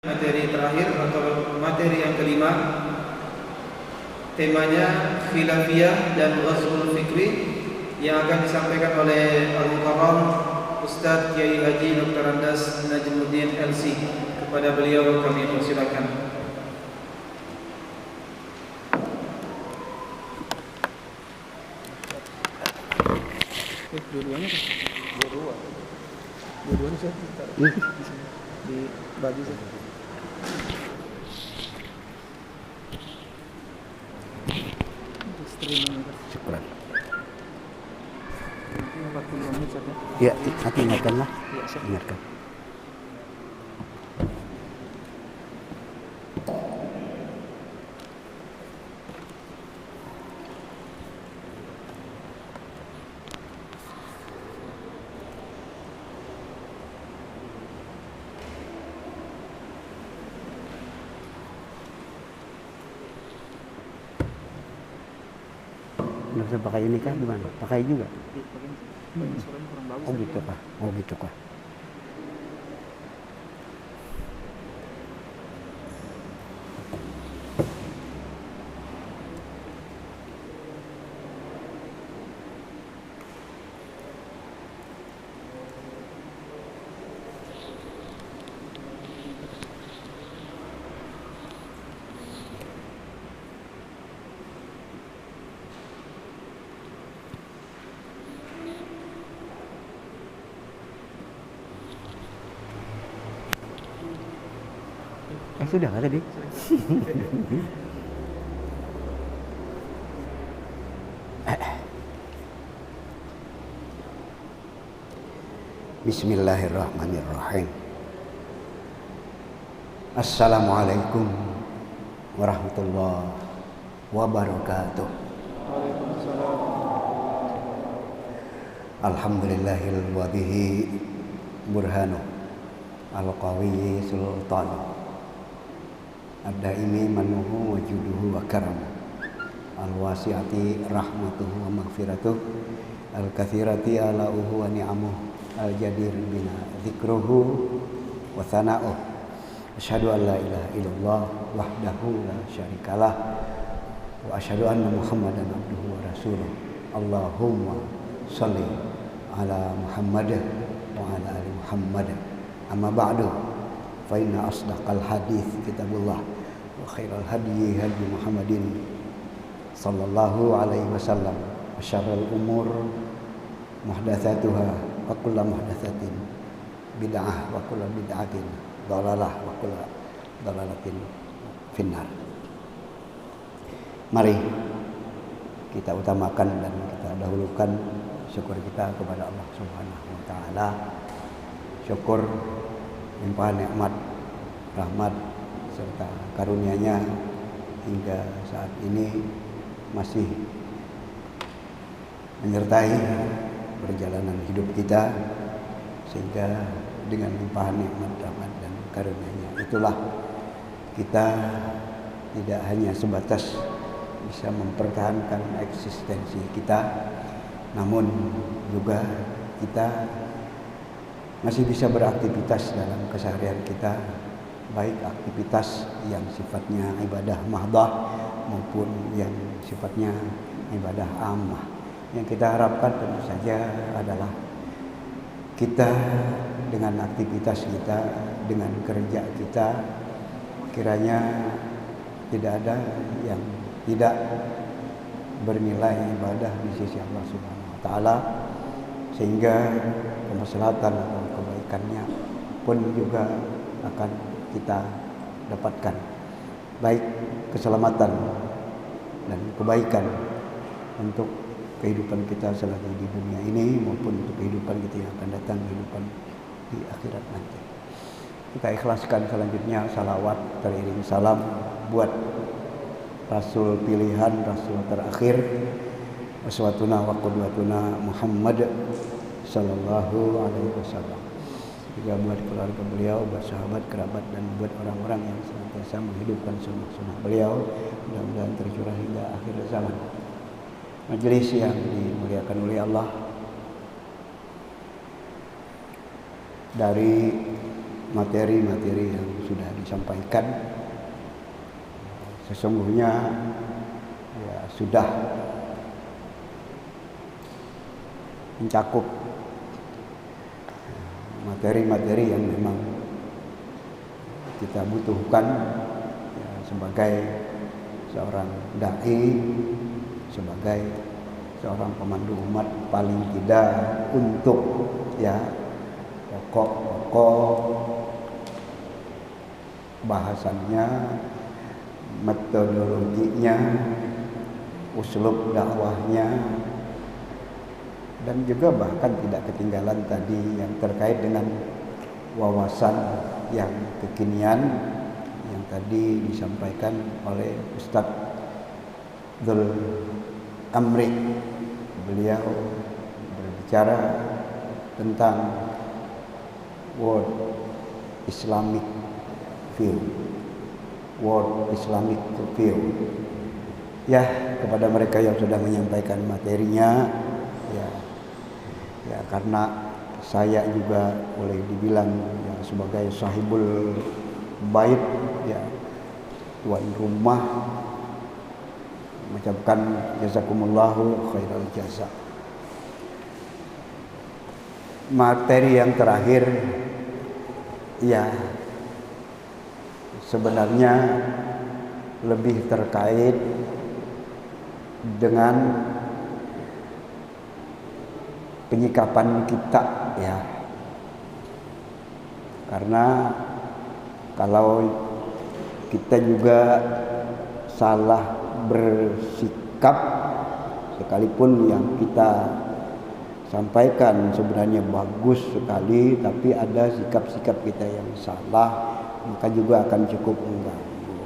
Materi terakhir atau materi yang kelima, temanya khilafiyah dan ghazwul fikri, yang akan disampaikan oleh Al-Mukarram Ustaz Kiai Haji Dr. Andas Najmuddin LC. Kepada beliau kami persilakan. Dua-duanya kan? Dua-duanya saya taruh di sini, di baju saya. Syukuran. Nanti 40 menit saja. Ya, nanti ingatkanlah. Ingatkan. Nggak pakai ini kah gimana? Pakai juga? Suaranya kurang bagus. Oh gitu kah? Oh gitu kah? Sudah kan tadi? Bismillahirrahmanirrahim. Assalamualaikum warahmatullahi wabarakatuh. Alhamdulillahil wadihi burhanu al-qawiyyi sultanu ad-daimi manuhu wa juduhu wa karamu al-wasi'ati rahmatuhu wa maghfiratuh al-kathirati ala'uhu wa ni'amuh al-jadir bina zikruhu wa thana'uh. Asyhadu an la ilaha illallah wahdahu la syarikalah wa asyhadu anna muhammadan abduhu wa rasuluh. Allahumma shalli ala Muhammad wa ala ali Muhammad. Amma ba'du, fa inna asdaqal hadits kitabullah wa khairal hadyi hadyi Muhammadin sallallahu alaihi wasallam wa syarrul umur muhdatsatuha wa kullu muhdatsatin bid'ah wa kullu bid'atin dhalalah wa kullu dhalalatin finnar. Mari kita utamakan dan kita dahulukan syukur kita kepada Allah Subhanahu wa taala. Syukur limpahan nikmat, rahmat serta karunia-Nya hingga saat ini masih menyertai perjalanan hidup kita, sehingga dengan limpahan nikmat, rahmat dan karunia-Nya itulah kita tidak hanya sebatas bisa mempertahankan eksistensi kita, namun juga kita masih bisa beraktivitas dalam keseharian kita, baik aktivitas yang sifatnya ibadah mahdah maupun yang sifatnya ibadah ammah. Yang kita harapkan tentu saja adalah kita dengan aktivitas kita, dengan kerja kita, kiranya tidak ada yang tidak bernilai ibadah di sisi Allah Subhanahu wa taala, sehingga kemaslahatan atau kebaikannya pun juga akan kita dapatkan, baik keselamatan dan kebaikan untuk kehidupan kita selagi di dunia ini maupun untuk kehidupan kita yang akan datang, kehidupan di akhirat nanti. Kita ikhlaskan selanjutnya salawat teriring salam buat Rasul pilihan, Rasul terakhir, uswatuna wa qudwatuna Muhammad sallallahu alaihi wasallam. Juga buat keluarga beliau, buat sahabat, kerabat, dan buat orang-orang yang senantiasa menghidupkan sunnah-sunnah beliau, mudah-mudahan tercurah hingga akhir zaman. Majelis yang dimuliakan oleh Allah, dari materi-materi yang sudah disampaikan sampaikan sesungguhnya ya sudah mencakup materi-materi yang memang kita butuhkan ya, sebagai seorang dai, sebagai seorang pemandu umat, paling tidak untuk ya pokok-pokok bahasannya, metodologinya, uslub dakwahnya, dan juga bahkan tidak ketinggalan tadi yang terkait dengan wawasan yang kekinian yang tadi disampaikan oleh Ustadz Dhul Amri. Beliau berbicara tentang World Islamic View, World Islamic View. Ya, kepada mereka yang sudah menyampaikan materinya, ya karena saya juga boleh dibilang ya, sebagai sahibul bait, ya tuan rumah, mengucapkan jazakumullahu khairal jasa. Materi yang terakhir ya sebenarnya lebih terkait dengan penyikapan kita ya, karena kalau kita juga salah bersikap, sekalipun yang kita sampaikan sebenarnya bagus sekali, tapi ada sikap-sikap kita yang salah, maka juga akan cukup mengganggu.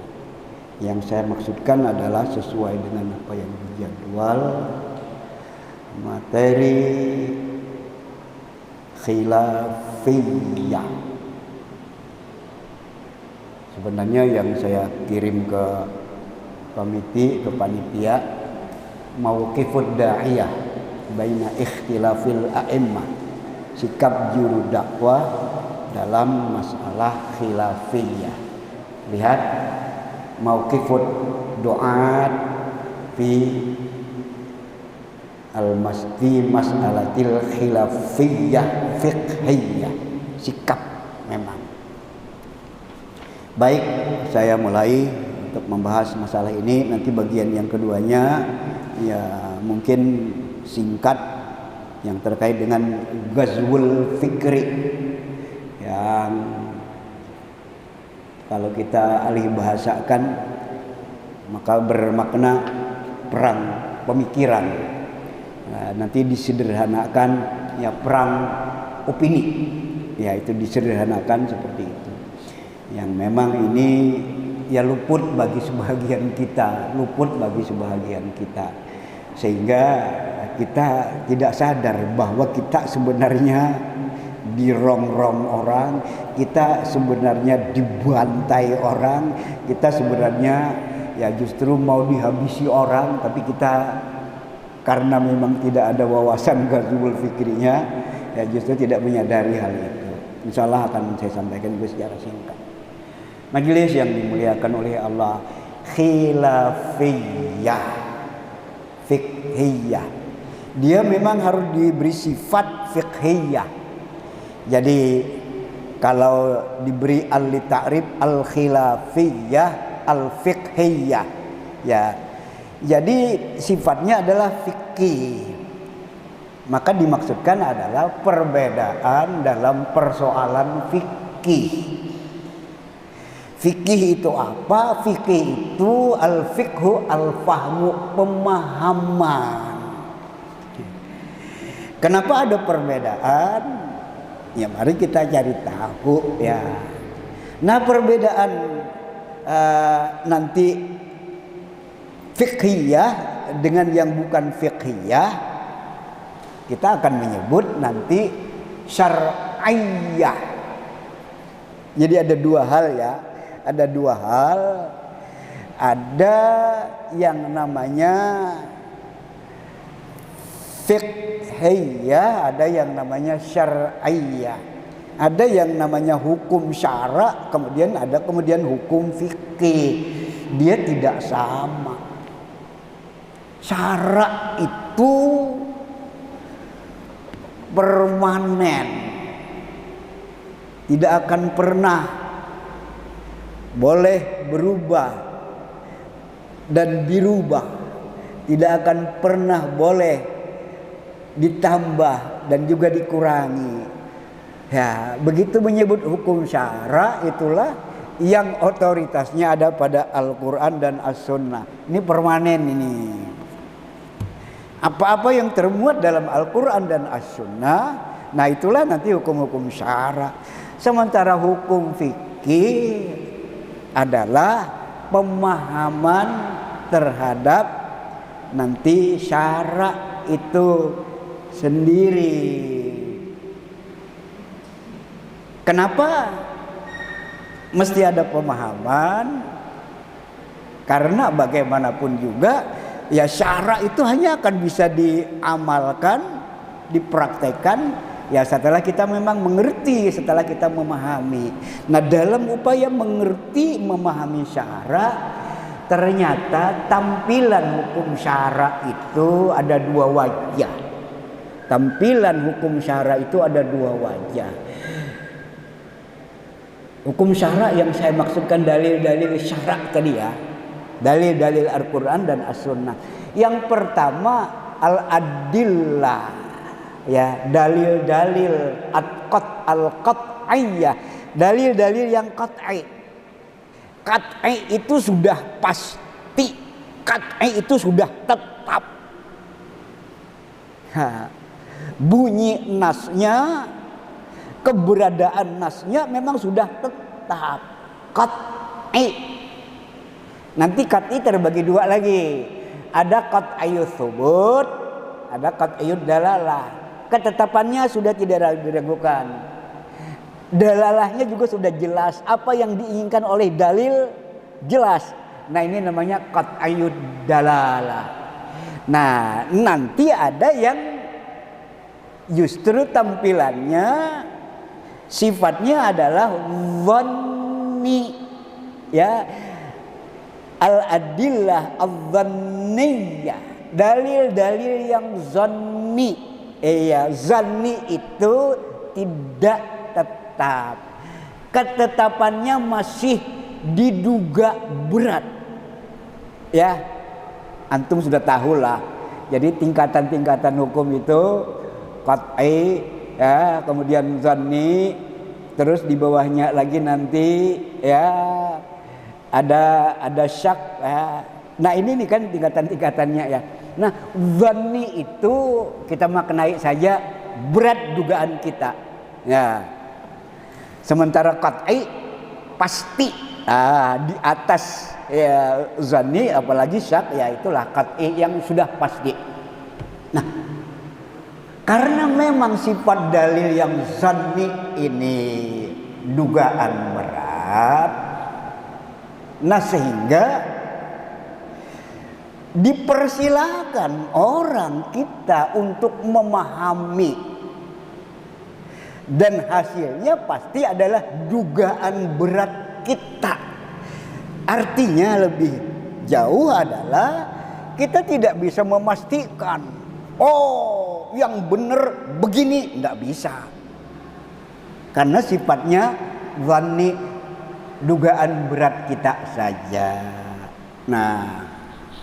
Yang saya maksudkan adalah sesuai dengan apa yang dijadwal, materi khilafiyah. Sebenarnya yang saya kirim ke komite, ke panitia, mauqifud da'iyah baina ikhtilafil a'immah, sikap juru dakwah dalam masalah khilafiyah. Lihat mauqifud du'at fi al-masdi mas'alatil khilafiyah fiqhiyah, sikap memang. Baik, saya mulai untuk membahas masalah ini. Nanti bagian yang keduanya ya mungkin singkat, yang terkait dengan ghazwul fikri, yang kalau kita alih bahasakan maka bermakna perang pemikiran. Nah, nanti disederhanakan ya perang opini, ya itu disederhanakan seperti itu. Yang memang ini ya luput bagi sebagian kita, sehingga kita tidak sadar bahwa kita sebenarnya dirongrong orang, kita sebenarnya dibantai orang, kita sebenarnya ya justru mau dihabisi orang, tapi kita karena memang tidak ada wawasan ghazwul fikrinya, ya justru tidak menyadari hal itu. Insyaallah akan saya sampaikan juga secara singkat. Majelis yang dimuliakan oleh Allah, khilafiyah, fiqhiyah, dia memang harus diberi sifat fiqhiyah. Jadi kalau diberi al-ta'rif al-khilafiyah al-fiqhiyah, ya jadi sifatnya adalah fikih, maka dimaksudkan adalah perbedaan dalam persoalan fikih. Fikih itu apa? Fikih itu al-fiqhu al-fahmu, pemahaman. Kenapa ada perbedaan? Ya mari kita cari tahu ya. Nah perbedaan nanti fiqhiyah dengan yang bukan fiqhiyah, kita akan menyebut nanti syar'iyah. Jadi ada dua hal ya. Ada dua hal, ada yang namanya fiqhiyah, ada yang namanya syar'iyah. Ada yang namanya hukum syara, kemudian ada hukum fikih. Dia tidak sama. Syara itu permanen, tidak akan pernah boleh berubah dan dirubah, tidak akan pernah boleh ditambah dan juga dikurangi. Ya, begitu menyebut hukum syara, itulah yang otoritasnya ada pada Al-Quran dan As-Sunnah. Ini permanen ini. Apa-apa yang termuat dalam Al-Quran dan As-Sunnah, nah itulah nanti hukum-hukum syara. Sementara hukum fikih adalah pemahaman terhadap nanti syara itu sendiri. Kenapa mesti ada pemahaman? Karena bagaimanapun juga ya syara itu hanya akan bisa diamalkan, dipraktekkan ya setelah kita memang mengerti, setelah kita memahami. Nah, dalam upaya mengerti, memahami syara, ternyata tampilan hukum syara itu ada dua wajah. Tampilan hukum syara itu ada dua wajah. Hukum syara yang saya maksudkan dalil-dalil syara tadi ya, dalil-dalil Al-Quran dan As-Sunnah. Yang pertama al-adillah, ya, dalil-dalil al-qat'iyah, dalil-dalil yang qat'i. Qat'i itu sudah pasti, qat'i itu sudah tetap. Bunyi nasnya, keberadaan nasnya memang sudah tetap qat'i. Nanti qat'i terbagi dua lagi. Ada qat'iyut tsubut, ada qat'iyut dalalah. Ketetapannya sudah tidak diragukan. Dalalahnya juga sudah jelas. Apa yang diinginkan oleh dalil jelas. Nah, ini namanya qat'iyut dalalah. Nah, nanti ada yang justru tampilannya sifatnya adalah dhanni, ya, al-adillah adh-dhanniyah, dalil-dalil yang dhanni. Ya, dhanni itu tidak tetap, ketetapannya masih diduga berat. Ya, antum sudah tahulah. Jadi tingkatan-tingkatan hukum itu qat'i, ya, kemudian dhanni, terus di bawahnya lagi nanti ya ada syak, ya. Nah, ini nih kan tingkatan-tingkatannya ya. Nah, dhanni itu kita maknai saja berat dugaan kita. Ya. Sementara qat'i pasti di atas ya dhanni, apalagi syak, ya itulah qat'i yang sudah pasti. Nah, karena memang sifat dalil yang dhanni ini dugaan berat, nah sehingga dipersilakan orang kita untuk memahami, dan hasilnya pasti adalah dugaan berat kita. Artinya lebih jauh adalah kita tidak bisa memastikan, oh yang benar begini, tidak bisa. Karena sifatnya dhanni, dugaan berat kita saja. Nah,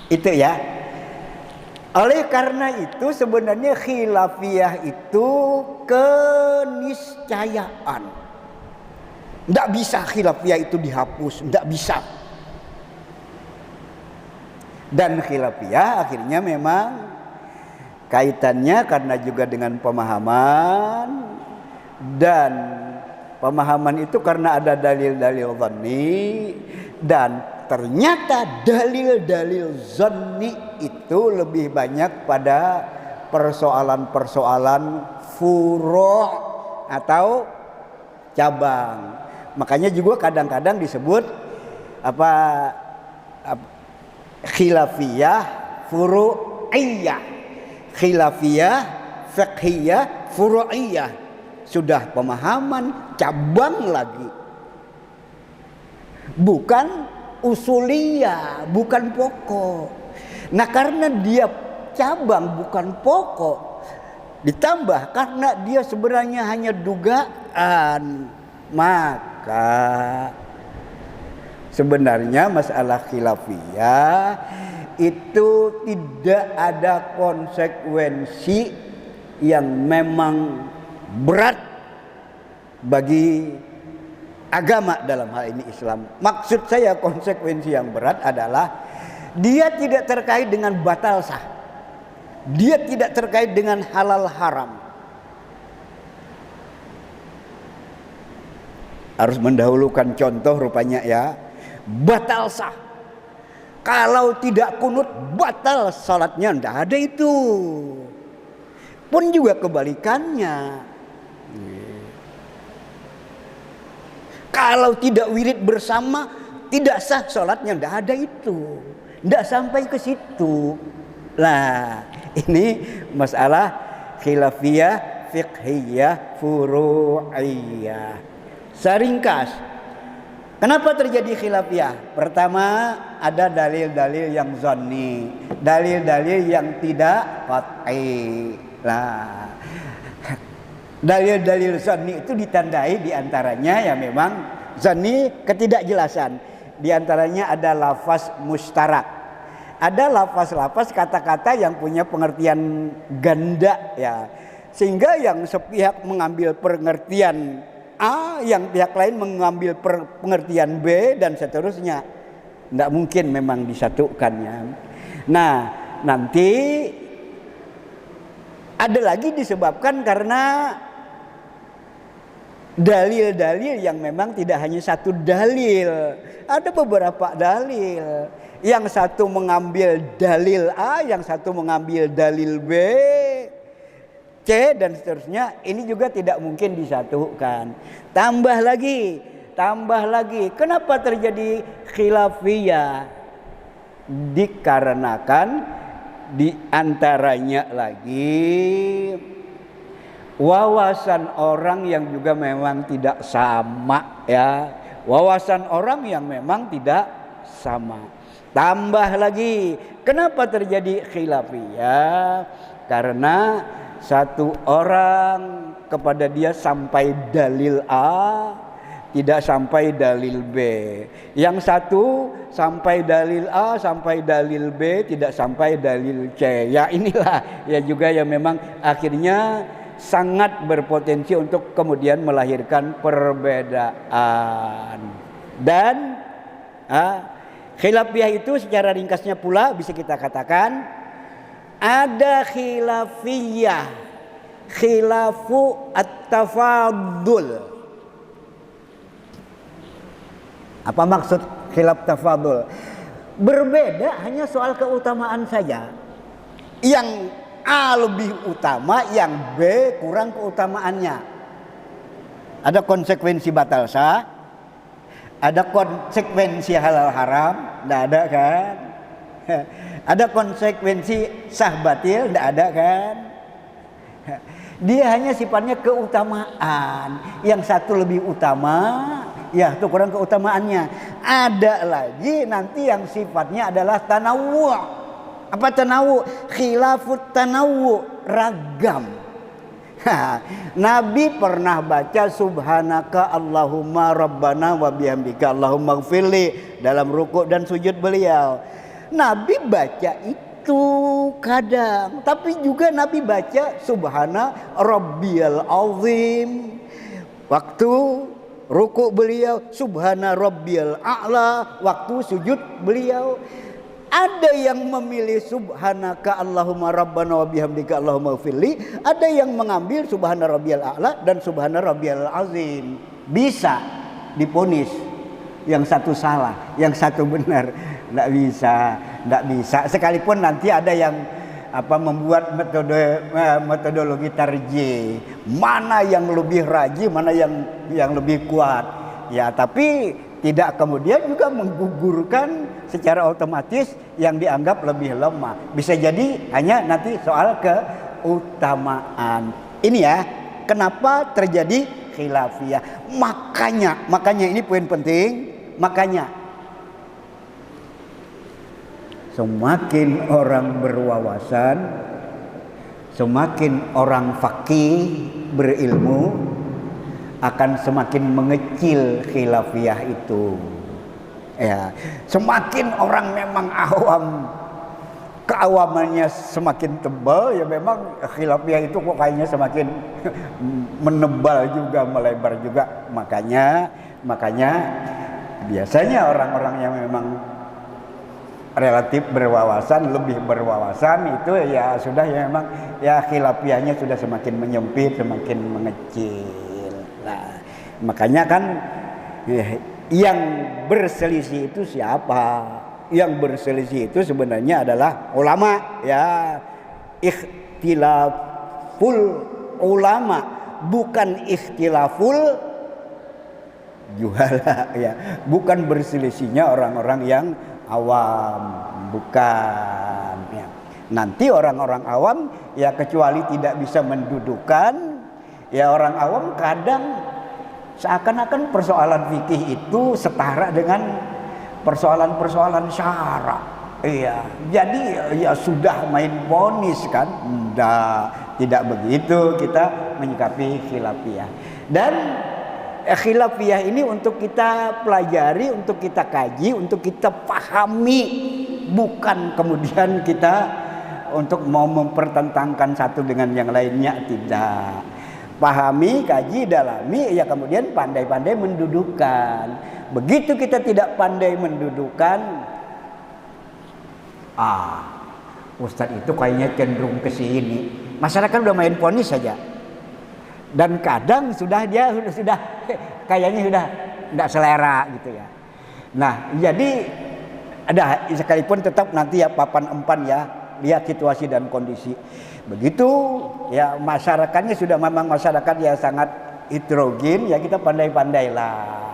itu ya. Oleh karena itu sebenarnya khilafiyah itu keniscayaan. Tidak bisa khilafiyah itu dihapus, tidak bisa. Dan khilafiyah akhirnya memang kaitannya karena juga dengan pemahaman, dan pemahaman itu karena ada dalil-dalil dhanni, dan ternyata dalil-dalil dhanni itu lebih banyak pada persoalan-persoalan furu' atau cabang. Makanya juga kadang-kadang disebut khilafiyah furu'iyah, khilafiyah fiqhiyah furu'iyah. sudah pemahaman cabang lagi. Bukan usuliyah, bukan pokok. Nah, karena dia cabang bukan pokok, ditambah karena dia sebenarnya hanya dugaan, maka sebenarnya masalah khilafiyah itu tidak ada konsekuensi yang memang berat bagi agama dalam hal ini Islam. Maksud saya konsekuensi yang berat adalah dia tidak terkait dengan batal sah. Dia tidak terkait dengan halal haram. Harus mendahulukan contoh rupanya ya. Batal sah. Kalau tidak kunut batal salatnya, tidak ada itu. Pun juga kebalikannya. Kalau tidak wirid bersama tidak sah salatnya, tidak ada itu. Tidak sampai ke situ. Lah, ini masalah khilafiyah, fiqhiyah, furu'iyah. Seringkas, kenapa terjadi khilafiyah? Pertama, ada dalil-dalil yang zanni, dalil-dalil yang tidak qat'i. Lah, dalil-dalil zanni itu ditandai diantaranya ya memang zanni ketidakjelasan. Diantaranya ada lafaz mustarak. Ada lafaz-lafaz kata-kata yang punya pengertian ganda ya. Sehingga yang sepihak mengambil pengertian A, yang pihak lain mengambil pengertian B dan seterusnya. Tidak mungkin memang disatukannya. Nah, nanti ada lagi disebabkan karena dalil-dalil yang memang tidak hanya satu dalil. Ada beberapa dalil. Yang satu mengambil dalil A, yang satu mengambil dalil B, C dan seterusnya. Ini juga tidak mungkin disatukan. Tambah lagi. Kenapa terjadi khilafiyah? Dikarenakan diantaranya lagi wawasan orang yang juga memang tidak sama ya. Wawasan orang yang memang tidak sama. Tambah lagi, kenapa terjadi khilafiyah? Karena satu orang kepada dia sampai dalil A, tidak sampai dalil B. Yang satu sampai dalil A, sampai dalil B, tidak sampai dalil C. Ya inilah ya juga yang memang akhirnya sangat berpotensi untuk kemudian melahirkan perbedaan. Dan khilafiyah itu secara ringkasnya pula bisa kita katakan ada khilafiyah, khilafu at-tafadul. Apa maksud khilaf tafadul? Berbeda hanya soal keutamaan saja. Yang A lebih utama, yang B kurang keutamaannya. Ada konsekuensi batal sah, ada konsekuensi halal haram, tidak ada kan? Ada konsekuensi sah batil, tidak ada kan? Dia hanya sifatnya keutamaan. Yang satu lebih utama, ya itu kurang keutamaannya. Ada lagi nanti yang sifatnya adalah tanawu'. Apa tanawu'? Khilafut tanawu', ragam. Nabi pernah baca subhanaka Allahumma rabbana wa bihamdika Allahumma gfirli dalam rukuk dan sujud beliau. Nabi baca itu kadang, tapi juga Nabi baca subhana rabbiyal azim. Waktu rukuk beliau subhana rabbiyal a'la, waktu sujud beliau. Ada yang memilih subhanaka Allahumma rabbana wa bihamdika Allahumma gfirli, ada yang mengambil subhana rabbiyal a'la dan subhana rabbiyal azim. Bisa diponis yang satu salah, yang satu benar. Tidak bisa. Sekalipun nanti ada yang membuat metodologi tarjih, mana yang lebih rajih, mana yang lebih kuat. Ya, tapi tidak kemudian juga menggugurkan secara otomatis yang dianggap lebih lemah. Bisa jadi hanya nanti soal keutamaan. Ini ya, kenapa terjadi khilafiyah. Makanya ini poin penting. Makanya semakin orang berwawasan, semakin orang faqih berilmu, akan semakin mengecil khilafiyah itu. Ya, semakin orang memang awam, keawamannya semakin tebal, ya memang khilafiyah itu kok kayaknya semakin menebal juga, melebar juga. Makanya biasanya orang-orang yang memang relatif berwawasan, lebih berwawasan itu ya sudah, ya memang ya khilafiyahnya sudah semakin menyempit, semakin mengecil. Nah, makanya kan yang berselisih itu siapa? Yang berselisih itu sebenarnya adalah ulama, ya. Ikhtilaful ulama, bukan ikhtilaful juhala, ya. Bukan berselisihnya orang-orang yang awam, bukan, ya. Nanti orang-orang awam ya kecuali tidak bisa mendudukan, ya orang awam kadang seakan-akan persoalan fikih itu setara dengan persoalan-persoalan syara. Iya, jadi ya sudah main vonis kan? Tidak begitu kita menyikapi khilafiyah. Dan khilafiyah ini untuk kita pelajari, untuk kita kaji, untuk kita pahami, bukan kemudian kita untuk mau mempertentangkan satu dengan yang lainnya, tidak. Pahami, kaji, dalami, ya kemudian pandai-pandai mendudukan. Begitu kita tidak pandai mendudukan, Ustadz itu kayaknya cenderung ke sini. Masyarakat udah main vonis saja. Dan kadang sudah kayaknya sudah tidak selera gitu ya. Nah, jadi ada sekalipun tetap nanti ya papan empan, ya, lihat situasi dan kondisi. Begitu ya masyarakatnya sudah memang masyarakat ya sangat heterogen, ya kita pandai-pandailah.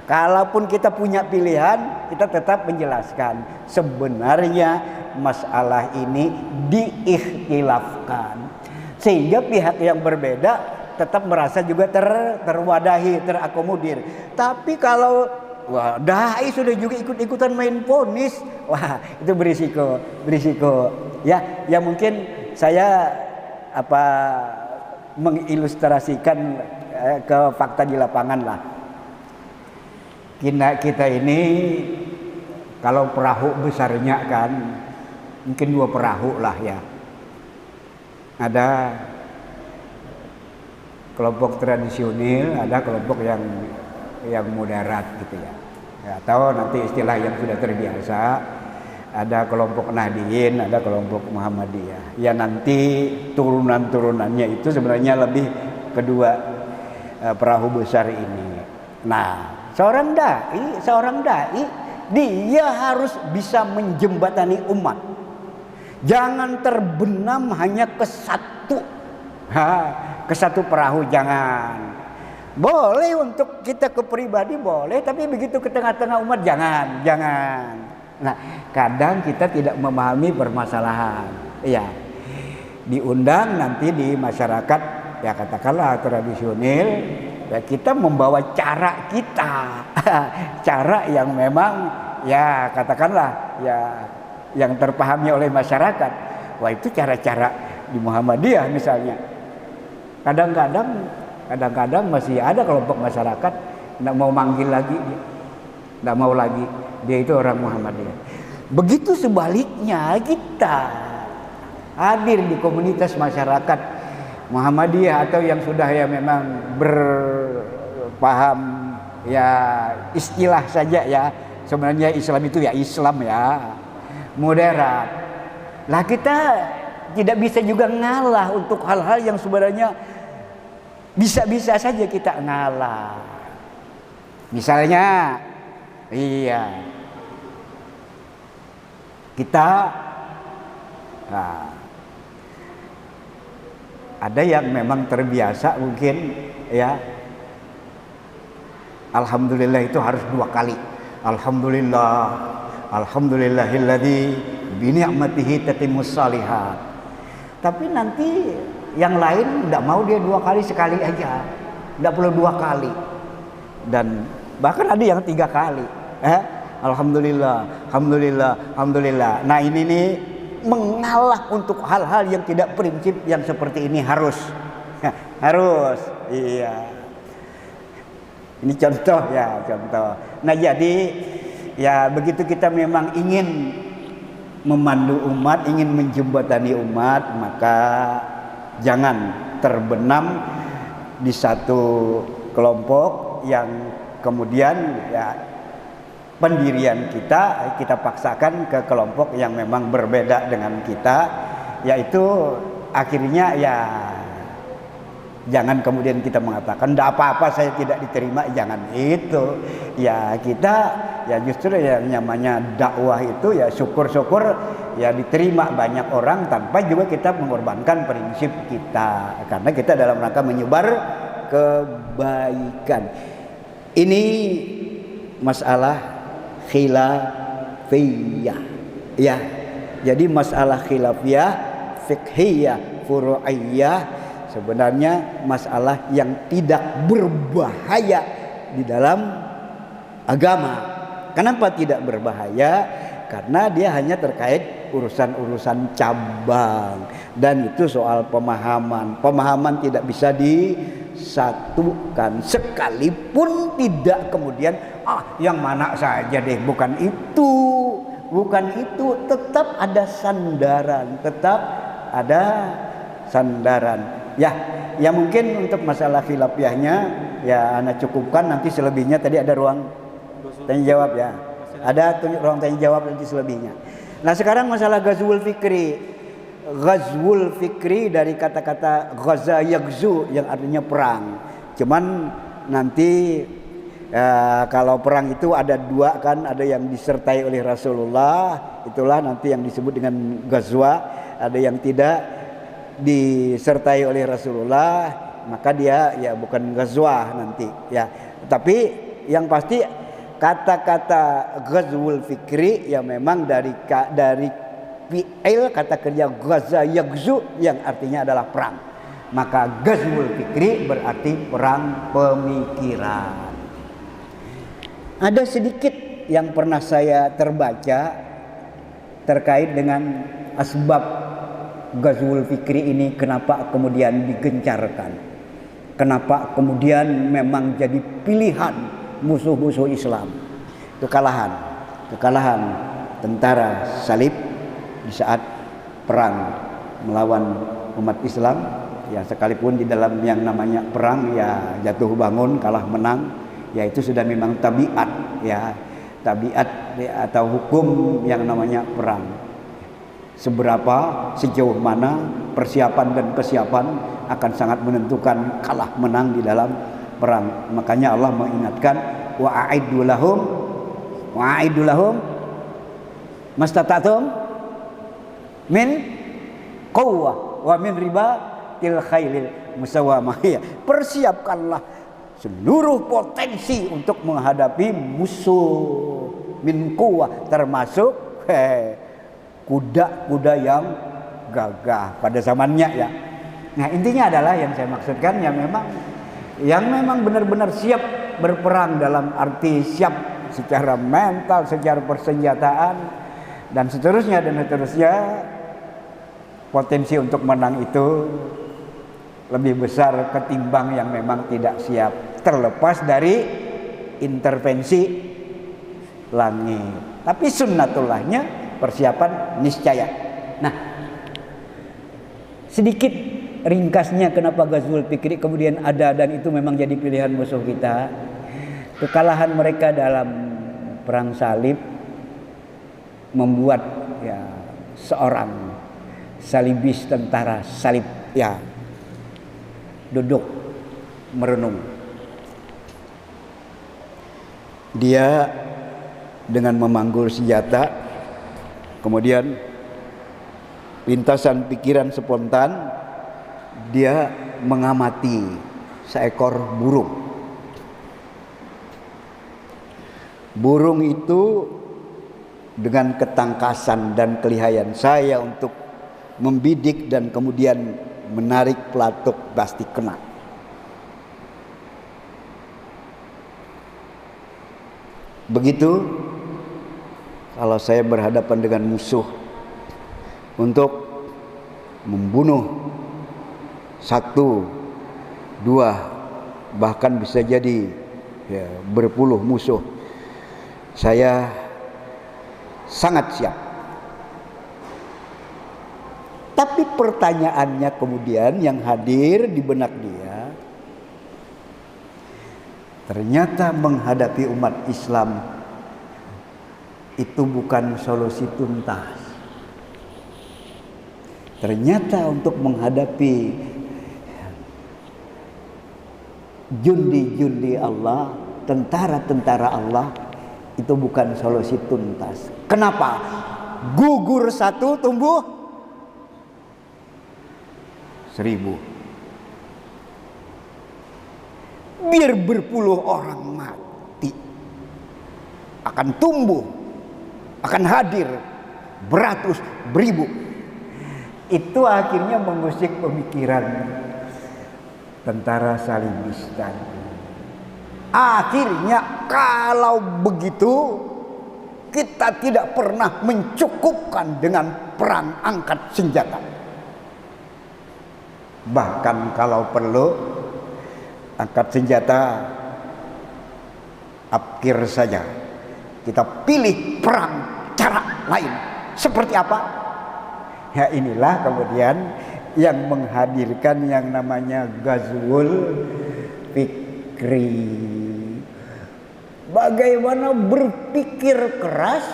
Kalaupun kita punya pilihan, kita tetap menjelaskan sebenarnya masalah ini diikhtilafkan, sehingga pihak yang berbeda tetap merasa juga terwadahi, terakomodir. Tapi kalau dai sudah juga ikut-ikutan main vonis, wah itu berisiko. Ya mungkin saya mengilustrasikan ke fakta di lapangan lah. Kita ini kalau perahu besarnya kan mungkin 2 perahu lah ya. Ada kelompok tradisional, ada kelompok yang moderat gitu ya. Atau nanti istilah yang sudah terbiasa, ada kelompok Nahdliyin, ada kelompok Muhammadiyah. Ya nanti turunan-turunannya itu sebenarnya lebih kedua perahu besar ini. Nah, seorang dai dia harus bisa menjembatani umat. Jangan terbenam hanya ke satu perahu, jangan. Boleh untuk kita ke pribadi boleh, tapi begitu ke tengah-tengah umat jangan. Nah, kadang kita tidak memahami permasalahan. Iya. Diundang nanti di masyarakat ya katakanlah tradisional, ya kita membawa cara kita. Cara yang memang ya katakanlah ya yang terpahami oleh masyarakat. Wah, itu cara-cara di Muhammadiyah misalnya. Kadang-kadang masih ada kelompok masyarakat tidak mau manggil lagi, tidak mau lagi. Dia itu orang Muhammadiyah. Begitu sebaliknya kita hadir di komunitas masyarakat Muhammadiyah atau yang sudah ya memang berpaham ya istilah saja ya. Sebenarnya Islam itu ya Islam ya moderat. Lah kita tidak bisa juga ngalah untuk hal-hal yang sebenarnya bisa-bisa saja kita ngalah. Misalnya kita ada yang memang terbiasa mungkin ya alhamdulillah itu harus 2 kali. Alhamdulillahilladzi bi ni'matihi tatimmus shalihat. Tapi nanti Yang lain tidak mau dia 2 kali, sekali aja, tidak perlu 2 kali, dan bahkan ada yang 3 kali. Alhamdulillah, alhamdulillah, alhamdulillah. Nah ini nih mengalah untuk hal-hal yang tidak prinsip yang seperti ini harus. Iya. Ini contoh ya, contoh. Nah jadi ya begitu kita memang ingin memandu umat, ingin menjembatani umat, maka jangan terbenam di satu kelompok yang kemudian ya pendirian kita paksakan ke kelompok yang memang berbeda dengan kita, yaitu akhirnya ya jangan kemudian kita mengatakan tidak apa-apa saya tidak diterima, jangan itu. Ya kita ya justru yang namanya dakwah itu ya syukur-syukur ya diterima banyak orang tanpa juga kita mengorbankan prinsip kita, karena kita dalam rangka menyebar kebaikan. Ini masalah khilafiyah ya. Jadi masalah khilafiyah, fiqhiyah, furu'iyah sebenarnya masalah yang tidak berbahaya di dalam agama. Kenapa tidak berbahaya? Karena dia hanya terkait urusan-urusan cabang, dan itu soal pemahaman. Pemahaman tidak bisa disatukan, sekalipun tidak kemudian yang mana saja deh, bukan itu, bukan itu. Tetap ada sandaran, tetap ada sandaran. Ya mungkin untuk masalah khilafiyahnya ya Anda cukupkan, nanti selebihnya tadi ada ruang tanya jawab ya. Ada ruang tanya jawab nanti selebihnya. Nah sekarang masalah ghazwul fikri. Ghazwul fikri dari kata-kata ghaza yaghzu yang artinya perang. Cuman nanti kalau perang itu ada 2 kan, ada yang disertai oleh Rasulullah, itulah nanti yang disebut dengan ghazwa. Ada yang tidak disertai oleh Rasulullah, maka dia ya bukan ghazwah nanti ya. Tapi yang pasti kata-kata ghazwul fikri ya memang dari fi'il kata kerja ghaza yaghzu yang artinya adalah perang. Maka ghazwul fikri berarti perang pemikiran. Ada sedikit yang pernah saya terbaca terkait dengan asbab ghazwul fikri ini, kenapa kemudian digencarkan, kenapa kemudian memang jadi pilihan musuh-musuh Islam. Kekalahan tentara salib di saat perang melawan umat Islam, ya sekalipun di dalam yang namanya perang ya jatuh bangun, kalah menang, ya itu sudah memang tabiat ya, atau hukum yang namanya perang. Sejauh mana persiapan dan kesiapan akan sangat menentukan kalah menang di dalam perang. Makanya Allah mengingatkan wa'iddu lahum mastata'tum min quwwah wa min ribatil khailil musawwamah. Persiapkanlah seluruh potensi untuk menghadapi musuh, min quwwah, termasuk kuda-kuda yang gagah pada zamannya ya. Nah intinya adalah yang saya maksudkan yang memang benar-benar siap berperang dalam arti siap secara mental, secara persenjataan dan seterusnya. Potensi untuk menang itu lebih besar ketimbang yang memang tidak siap, terlepas dari intervensi langit. Tapi sunnatullahnya persiapan niscaya. Nah, sedikit ringkasnya kenapa ghazwul fikri kemudian ada dan itu memang jadi pilihan musuh kita. Kekalahan mereka dalam perang salib membuat ya seorang salibis, tentara salib ya duduk merenung. Dia dengan memanggul senjata, kemudian lintasan pikiran spontan dia mengamati seekor burung. Burung itu dengan ketangkasan dan kelihayan saya untuk membidik dan kemudian menarik pelatuk pasti kena. Begitu kalau saya berhadapan dengan musuh untuk membunuh satu, dua, bahkan bisa jadi ya, berpuluh musuh, saya sangat siap. Tapi pertanyaannya kemudian yang hadir di benak dia, ternyata menghadapi umat Islam itu bukan solusi tuntas. Ternyata untuk menghadapi jundi-jundi Allah, tentara-tentara Allah, itu bukan solusi tuntas. Kenapa? Gugur satu, tumbuh 1000. Biar berpuluh orang mati, akan tumbuh, akan hadir beratus, beribu. Itu akhirnya mengusik pemikiran tentara Salibistan. Akhirnya kalau begitu kita tidak pernah mencukupkan dengan perang angkat senjata. Bahkan kalau perlu angkat senjata akhir saja. Kita pilih perang cara lain. Seperti apa? Ya inilah kemudian yang menghadirkan yang namanya Ghazwul Fikri. Bagaimana berpikir keras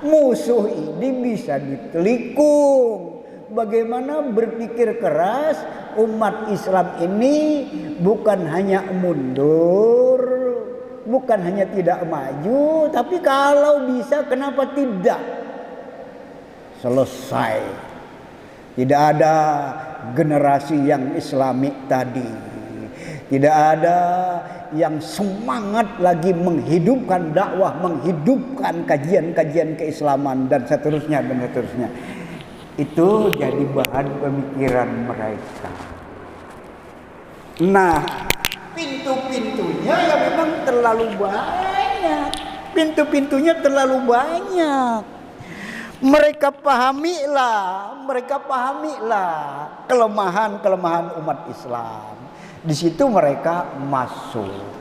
musuh ini bisa ditelikung. Bagaimana berpikir keras umat Islam ini bukan hanya mundur, bukan hanya tidak maju, tapi kalau bisa kenapa tidak selesai. Tidak ada generasi yang Islamik tadi, tidak ada yang semangat lagi menghidupkan dakwah, menghidupkan kajian-kajian keislaman dan seterusnya dan seterusnya. Itu jadi bahan pemikiran mereka. Nah, pintu-pintunya ya memang terlalu banyak. Pintu-pintunya terlalu banyak. Mereka pahamilah kelemahan-kelemahan umat Islam. Di situ mereka masuk.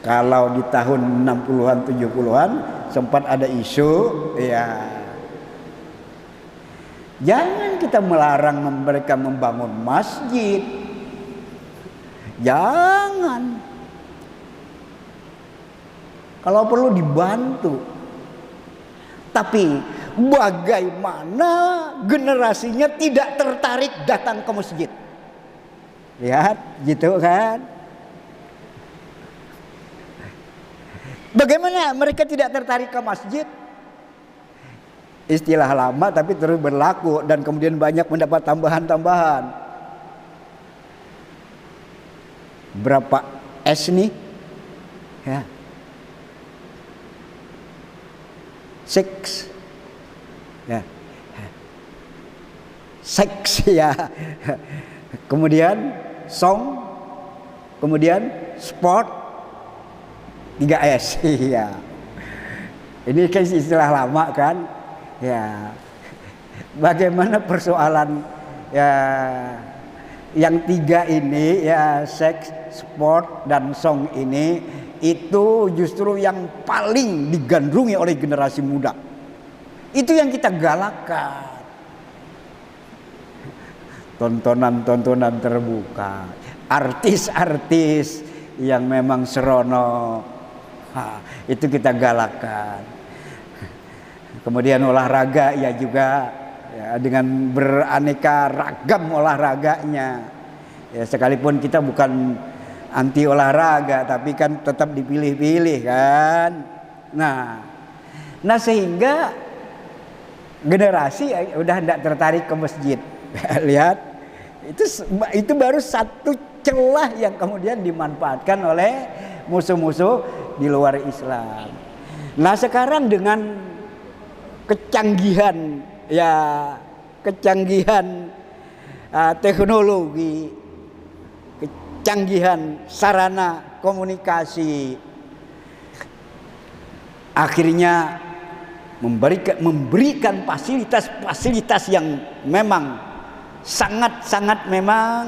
Kalau di tahun 60-an 70-an sempat ada isu ya, jangan kita melarang mereka membangun masjid. Jangan. Kalau perlu dibantu. Tapi bagaimana generasinya tidak tertarik datang ke masjid? Lihat, gitu kan? Bagaimana mereka tidak tertarik ke masjid? Istilah lama tapi terus berlaku dan kemudian banyak mendapat tambahan-tambahan. Berapa S nih? Ya. Seks, ya, seks ya, kemudian song, kemudian sport, 3S, ya. Ini kan istilah lama kan, ya. Bagaimana persoalan ya yang 3 ini ya, seks, sport dan song ini itu justru yang paling digandrungi oleh generasi muda. Itu yang kita galakkan. Tontonan-tontonan terbuka, artis-artis yang memang serono, itu kita galakkan. Kemudian olahraga ya juga ya, dengan beraneka ragam olahraganya. Ya, sekalipun kita bukan anti olahraga, tapi kan tetap dipilih-pilih kan. Nah sehingga generasi udah tidak tertarik ke masjid. Lihat, itu baru satu celah yang kemudian dimanfaatkan oleh musuh-musuh di luar Islam. Nah sekarang dengan kecanggihan ya kecanggihan teknologi, kecanggihan sarana komunikasi, akhirnya memberikan fasilitas-fasilitas yang memang sangat-sangat memang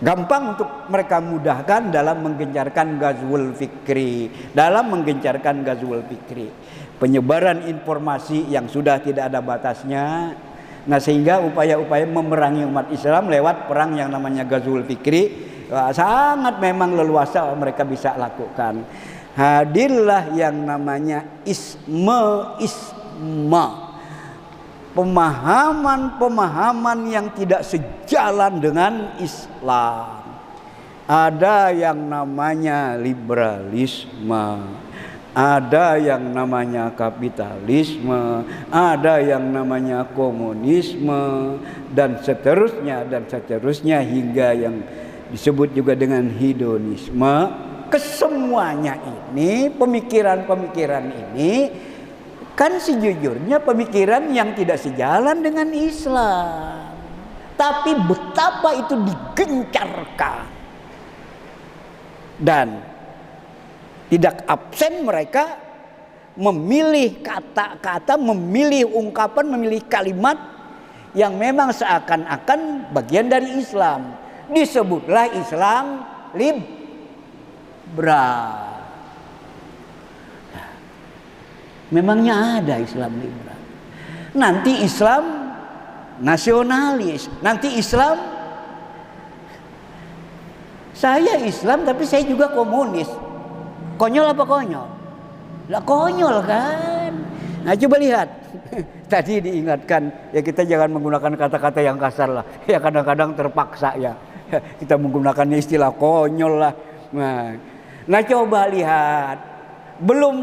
gampang untuk mereka mudahkan dalam menggencarkan ghazwul fikri, penyebaran informasi yang sudah tidak ada batasnya. Nah, sehingga upaya-upaya memerangi umat Islam lewat perang yang namanya ghazwul fikri sangat memang leluasa mereka bisa lakukan. Hadirlah yang namanya isma, pemahaman-pemahaman yang tidak sejalan dengan Islam. Ada yang namanya liberalisme, ada yang namanya kapitalisme, ada yang namanya komunisme, dan seterusnya hingga yang disebut juga dengan hedonisme. Kesemuanya ini, pemikiran-pemikiran ini kan sejujurnya pemikiran yang tidak sejalan dengan Islam. Tapi betapa itu digencarkan. Dan tidak absen mereka memilih kata-kata, memilih ungkapan, memilih kalimat yang memang seakan-akan bagian dari Islam. Disebutlah Islam liberal. Memangnya ada Islam liberal? Nanti Islam nasionalis, nanti Islam saya Islam tapi saya juga komunis. Konyol apa konyol? Lah konyol kan. Nah coba lihat. Tadi diingatkan ya kita jangan menggunakan kata-kata yang kasar lah. Ya kadang-kadang terpaksa ya. Kita menggunakan istilah konyol lah. Nah coba lihat. Belum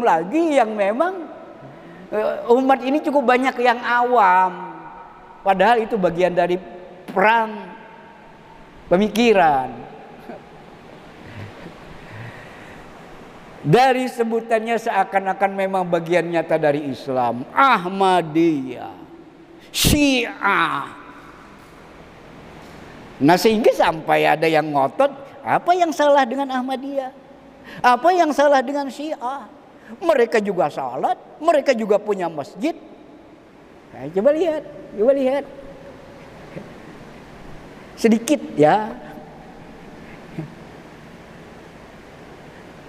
lagi yang memang umat ini cukup banyak yang awam. Padahal itu bagian dari perang pemikiran. Dari sebutannya seakan-akan memang bagian nyata dari Islam. Ahmadiyah, Syiah. Nah sehingga sampai ada yang ngotot, apa yang salah dengan Ahmadiyah? Apa yang salah dengan Syiah? Mereka juga salat, mereka juga punya masjid. Nah, coba lihat. Sedikit ya.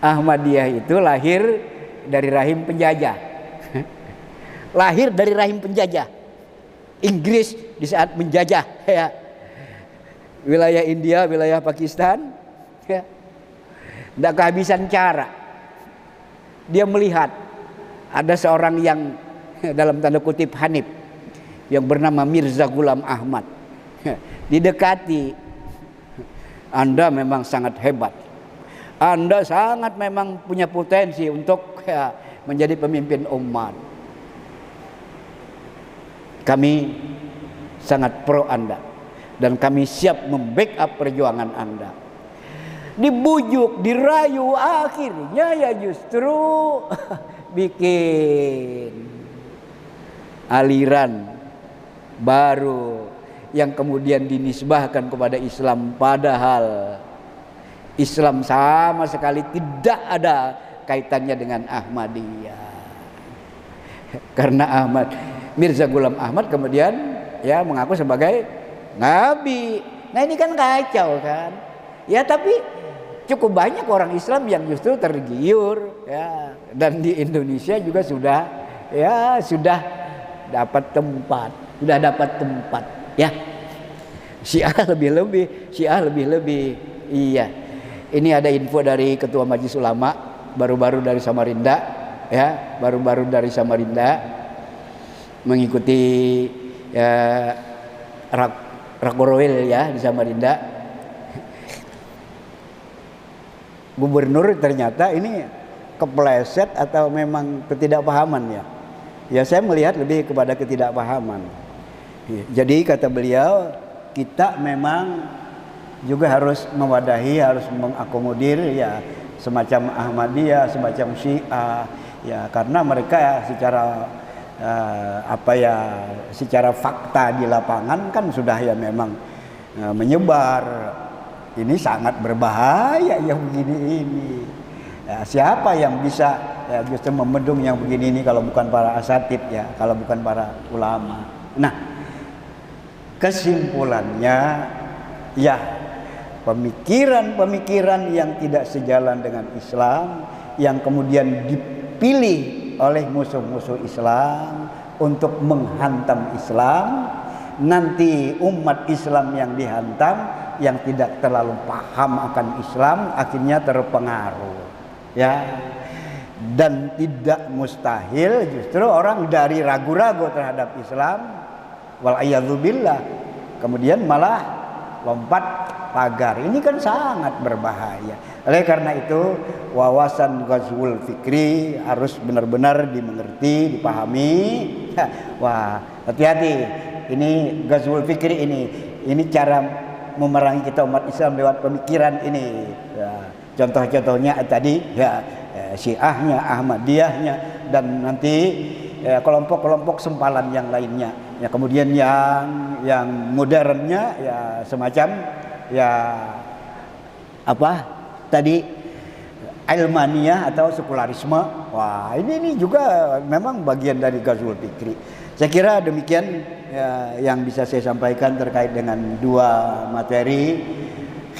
Ahmadiyah itu lahir dari rahim penjajah. Lahir dari rahim penjajah. Inggris di saat menjajah ya. Wilayah India, wilayah Pakistan ya. Tidak kehabisan cara. Dia melihat ada seorang yang dalam tanda kutip Hanif yang bernama Mirza Ghulam Ahmad. Didekati, Anda memang sangat hebat. Anda sangat memang punya potensi untuk ya, menjadi pemimpin umat. Kami sangat pro Anda dan kami siap membackup perjuangan Anda. Dibujuk, dirayu, akhirnya ya justru bikin aliran baru yang kemudian dinisbahkan kepada Islam, padahal Islam sama sekali tidak ada kaitannya dengan Ahmadiyah. Karena Mirza Ghulam Ahmad kemudian ya mengaku sebagai nabi. Nah ini kan kacau kan. Ya tapi cukup banyak orang Islam yang justru tergiur ya, dan di Indonesia juga sudah dapat tempat ya. Syiah lebih. Iya. Ini ada info dari Ketua Majelis Ulama baru-baru dari Samarinda ya, mengikuti ya Rakorwil ya di Samarinda. Gubernur ternyata ini kepleset atau memang ketidakpahaman ya. Ya saya melihat lebih kepada ketidakpahaman. Jadi kata beliau, kita memang juga harus mewadahi, harus mengakomodir ya semacam Ahmadiyah, semacam Syiah ya, karena mereka ya secara apa ya secara fakta di lapangan kan sudah ya memang menyebar. Ini sangat berbahaya yang begini ini. Ya, siapa yang bisa ya, justru membendung yang begini ini kalau bukan para asatid ya, kalau bukan para ulama. Nah, kesimpulannya ya pemikiran-pemikiran yang tidak sejalan dengan Islam yang kemudian dipilih oleh musuh-musuh Islam untuk menghantam Islam, nanti umat Islam yang dihantam yang tidak terlalu paham akan Islam akhirnya terpengaruh ya. Dan tidak mustahil justru orang dari ragu-ragu terhadap Islam wal-a'yadzubillah kemudian malah lompat pagar. Ini kan sangat berbahaya. Oleh karena itu wawasan ghazwul fikri harus benar-benar dimengerti, dipahami. Wah, hati-hati. Ini ghazwul fikri ini cara memerangi kita umat Islam lewat pemikiran ini. Ya, contoh-contohnya tadi ya Syiahnya, Ahmadiyahnya dan nanti kelompok-kelompok sempalan yang lainnya. Ya kemudian yang modernnya ya semacam ya apa tadi ilmaniyah atau sekularisme. Wah, ini juga memang bagian dari ghazwul fikri. Saya kira demikian ya, yang bisa saya sampaikan terkait dengan dua materi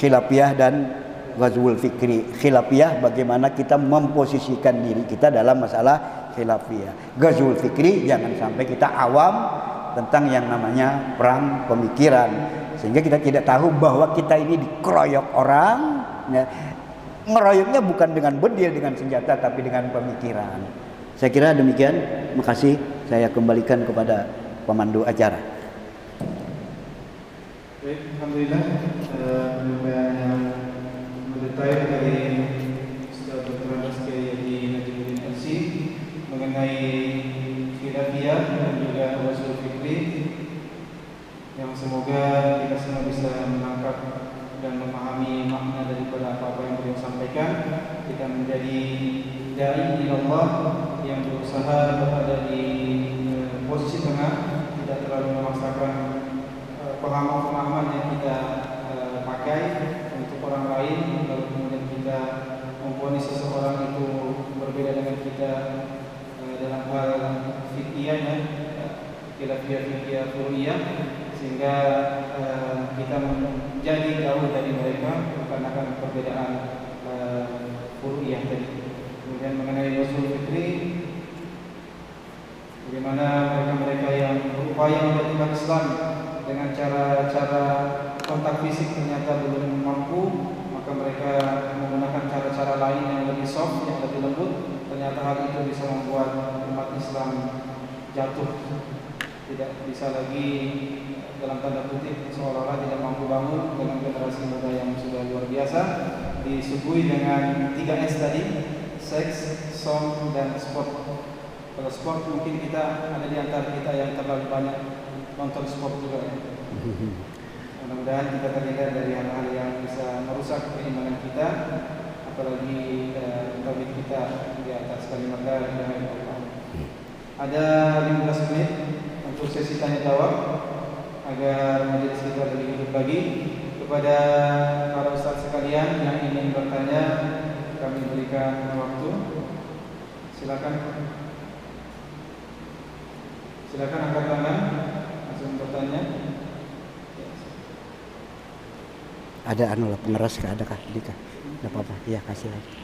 khilafiyah dan ghazwul fikri. Khilafiyah bagaimana kita memposisikan diri kita dalam masalah khilafiyah. Ghazwul fikri jangan sampai kita awam tentang yang namanya perang pemikiran sehingga kita tidak tahu bahwa kita ini dikeroyok orang ya. Ngeroyoknya bukan dengan bedil dengan senjata tapi dengan pemikiran. Saya kira demikian. Makasih. Saya kembalikan kepada pemandu acara. Baik, alhamdulillah penyampaian yang mendetail dari Ustaz Dr. Andas Kiai Haji Najmuddin LC mengenai khilafiyah dan juga ghazwul fikri yang semoga kita semua bisa menangkap dan memahami makna daripada apa-apa yang beliau sampaikan. Kita menjadi dai ilallah yang berusaha berada di posisi tengah, tidak terlalu memaksakan pemahaman-pemahaman yang kita pakai untuk orang lain, lalu kemudian kita memvonis seseorang itu berbeda dengan kita dalam hal fikihnya, khilafiyah furu'iyah, sehingga kita menjadi jauh dari mereka karena perbedaan furu'iyah tadi. Kemudian mengenai ghazwul fikri, bagaimana mereka-mereka yang berupaya menjadikan Islam dengan cara-cara kontak fisik ternyata belum mampu, maka mereka menggunakan cara-cara lain yang lebih soft, yang lebih lembut. Ternyata hal itu bisa membuat umat Islam jatuh, tidak bisa lagi dalam tanda kutip seolah-olah tidak mampu bangun dengan generasi muda yang sudah luar biasa, disuguhi dengan 3S tadi, seks, song, dan sport. Kalau sport mungkin kita ada di antara kita yang terlalu banyak nonton sport juga ya. Mudah-mudahan kita terhindar dari hal-hal yang bisa merusak keimanan kita, apalagi tauhid kita di atas kalimat la ilaha illallah. Ada 15 menit untuk sesi tanya jawab agar majelis kita lebih hidup lagi. Kepada para ustaz sekalian yang ingin bertanya, kami berikan waktu. Silakan angkat tangan langsung bertanya. Ada pengeras kah? Adakah? Dikah? Tidak apa-apa. Iya, kasih lagi.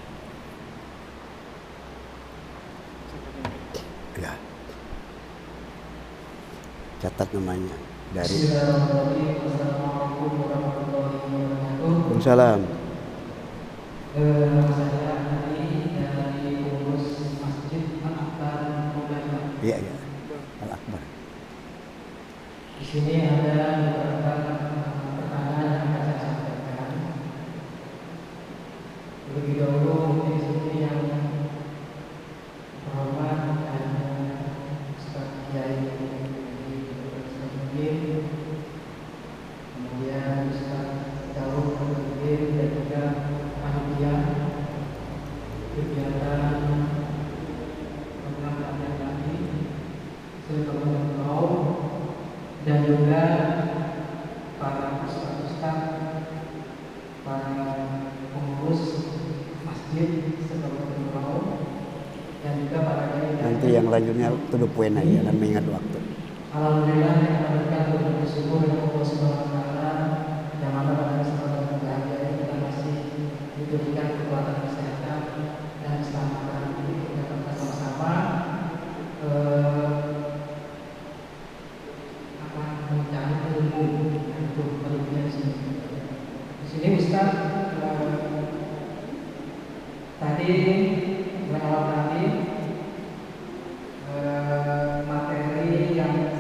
Ya. Catat namanya dari. Assalamualaikum warahmatullahi wabarakatuh. Waalaikumsalam. Saya dari pengurus Masjid Al-Akbar Mubarak. Iya. Al-Akbar. Di sini ada beberapa pertanyaan yang akan saya sampaikan. Terlebih dahulu di sini yang terhormat dan Ustaz Kiai Najmuddin, kemudian Ustaz Daud Najmuddin dan juga panitia kegiatan program latihan kami dan juga para kiai. Nanti yang lanjutnya tuduh poin aja dan mengingat waktu. Alhamdulillah kita berikan bersyukur kepada Allah Subhanahu wa taala yang mana pada kesempatan berbahagia ini kita masih diberikan kekuatan kesehatan dan keselamatan ini kita bersama-sama mencari ilmu itu perlunya di sini. Di sini Ustaz tadi awal tadi materi yang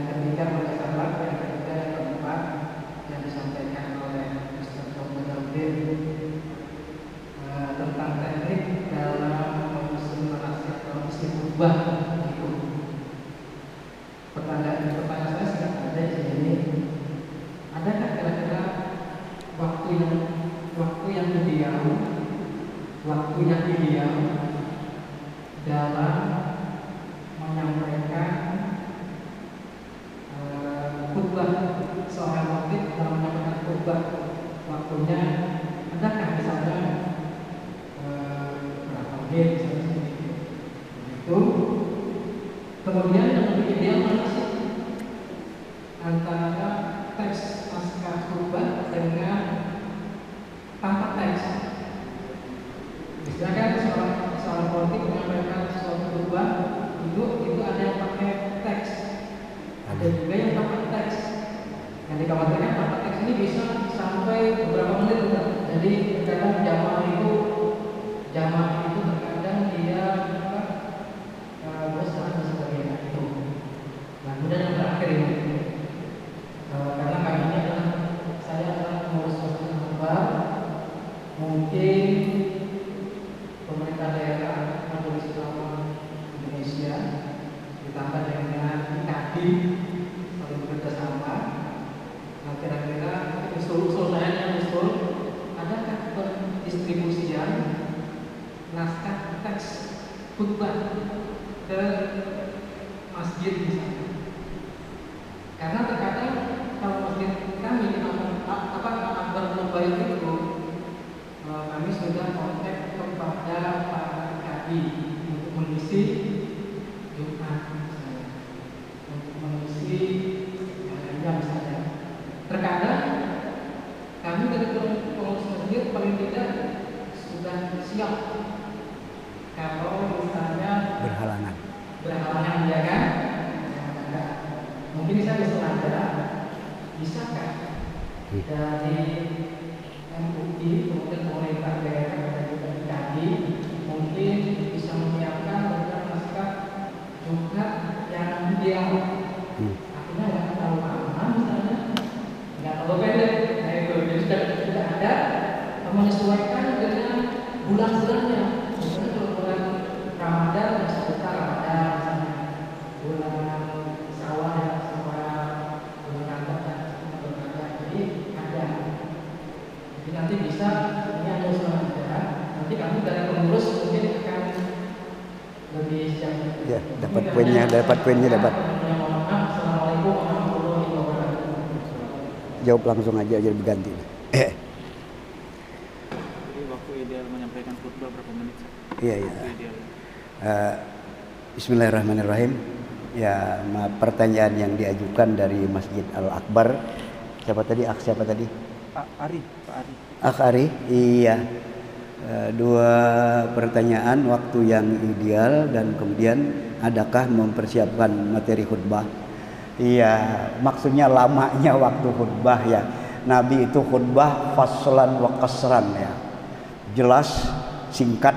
ketiga pada sahabat, yang ketiga yang keempat yang disampaikan oleh Ustaz Muhammad tentang teknik dalam menyusun nasihat atau isi khutbah itu. Pertanyaan saya sedang ada di sini. Adakah kira-kira waktu yang ideal dalam menyampaikan khutbah seorang khotib dalam menyampaikan khutbah? Waktunya adakah misalnya berapa menit itu? Kemudian yang lebih ideal mana sih antara teks naskah khutbah dengan tanpa teks? Misalkan seorang khotib menyampaikan suatu khutbah itu ada yang pakai teks, ada juga yang tanpa teks. Yang dikhawatirkan tanpa teks ini bisa sampai beberapa menit. Jadi kadang jamaah itu terkadang dia bosan dan sebagainya itu. Nah, kemudian yang terakhir ini, karena kami ini saya adalah pengurus masjid Al-Akbar, mungkin pemerintah daerah Majelis Ulama Indonesia ditambah dengan IKD saling bekerjasama. Nah, kira-kira usul saya adakah pendistribusian naskah teks khutbah ke masjid misalnya? Karena terkadang kalau masjid kami Akbar Mubalik itu kami sudah kontak kepada Pak Kadi untuk mengisi Jumat misalnya, untuk mengisi misalnya. Terkadang kami dari pengurus masjid paling tidak sudah siap kalau misalnya berhalangan ya kan? Mungkin saya bisa ada, bisakah dari MUI kemudian pemerintah daerah dan juga IKD mungkin bisa menyiapkan beberapa naskah Jumat yang ideal, artinya nggak terlalu lama misalnya, nggak terlalu pendek. Nah itu jadi sudah ada menyesuaikan dengan bulan-bulannya. Misalnya kalau bulan Ramadan ya seputar Ramadan misalnya, bulan Syawal ya bulan Ramadan jadi ada. Jadi nanti bisa ini ada usulan juga. Nanti kami dari pengurus mungkin akan lebih siap. Ya, dapat poinnya. Assalamualaikum warahmatullahi wabarakatuh. Jawab langsung aja jadi berganti. Jadi waktu ideal menyampaikan khutbah berapa menit? Iya. Bismillahirrahmanirrahim. Ya, pertanyaan yang diajukan dari Masjid Al-Akbar. Siapa tadi? Pak Ari. Ari. Iya. Dua pertanyaan, waktu yang ideal dan kemudian adakah mempersiapkan materi khutbah. Iya, maksudnya lamanya waktu khutbah ya. Nabi itu khutbah faslan wa qasran ya. Jelas, singkat,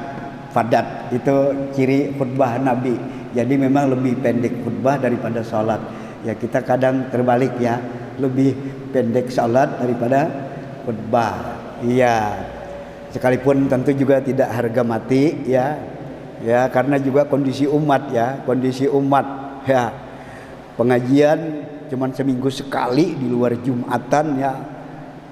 padat. Itu ciri khutbah Nabi. Jadi memang lebih pendek khutbah daripada salat. Ya kita kadang terbalik ya, lebih pendek salat daripada khutbah. Iya. Sekalipun tentu juga tidak harga mati ya. Ya, karena juga kondisi umat ya, ya. Pengajian cuman seminggu sekali di luar Jumatan ya.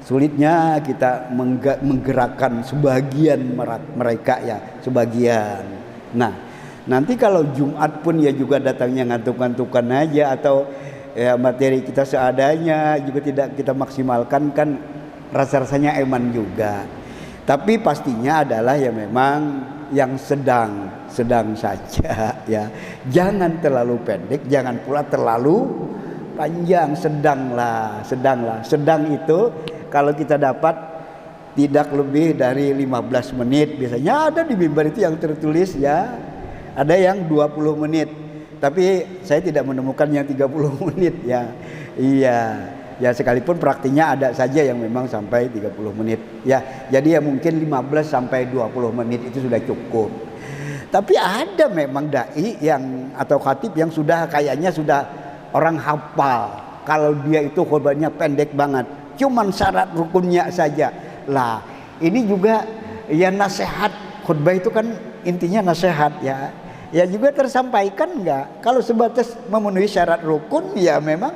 Sulitnya kita menggerakkan sebagian mereka ya, sebagian. Nah, nanti kalau Jumat pun ya juga datangnya ngantuk-ngantukan aja atau ya materi kita seadanya juga tidak kita maksimalkan kan rasa-rasanya eman juga. Tapi pastinya adalah ya memang yang sedang saja ya. Jangan terlalu pendek, jangan pula terlalu panjang, sedanglah. Sedang itu kalau kita dapat tidak lebih dari 15 menit. Biasanya ada di mimbar itu yang tertulis ya, ada yang 20 menit. Tapi saya tidak menemukan yang 30 menit ya. Iya. Ya sekalipun praktiknya ada saja yang memang sampai 30 menit. Ya, jadi ya mungkin 15 sampai 20 menit itu sudah cukup. Tapi ada memang dai yang atau khatib yang sudah kayaknya sudah orang hafal. Kalau dia itu khutbahnya pendek banget, cuman syarat rukunnya saja. Lah, ini juga ya nasihat. Khutbah itu kan intinya nasihat ya. Ya juga tersampaikan enggak? Kalau sebatas memenuhi syarat rukun ya memang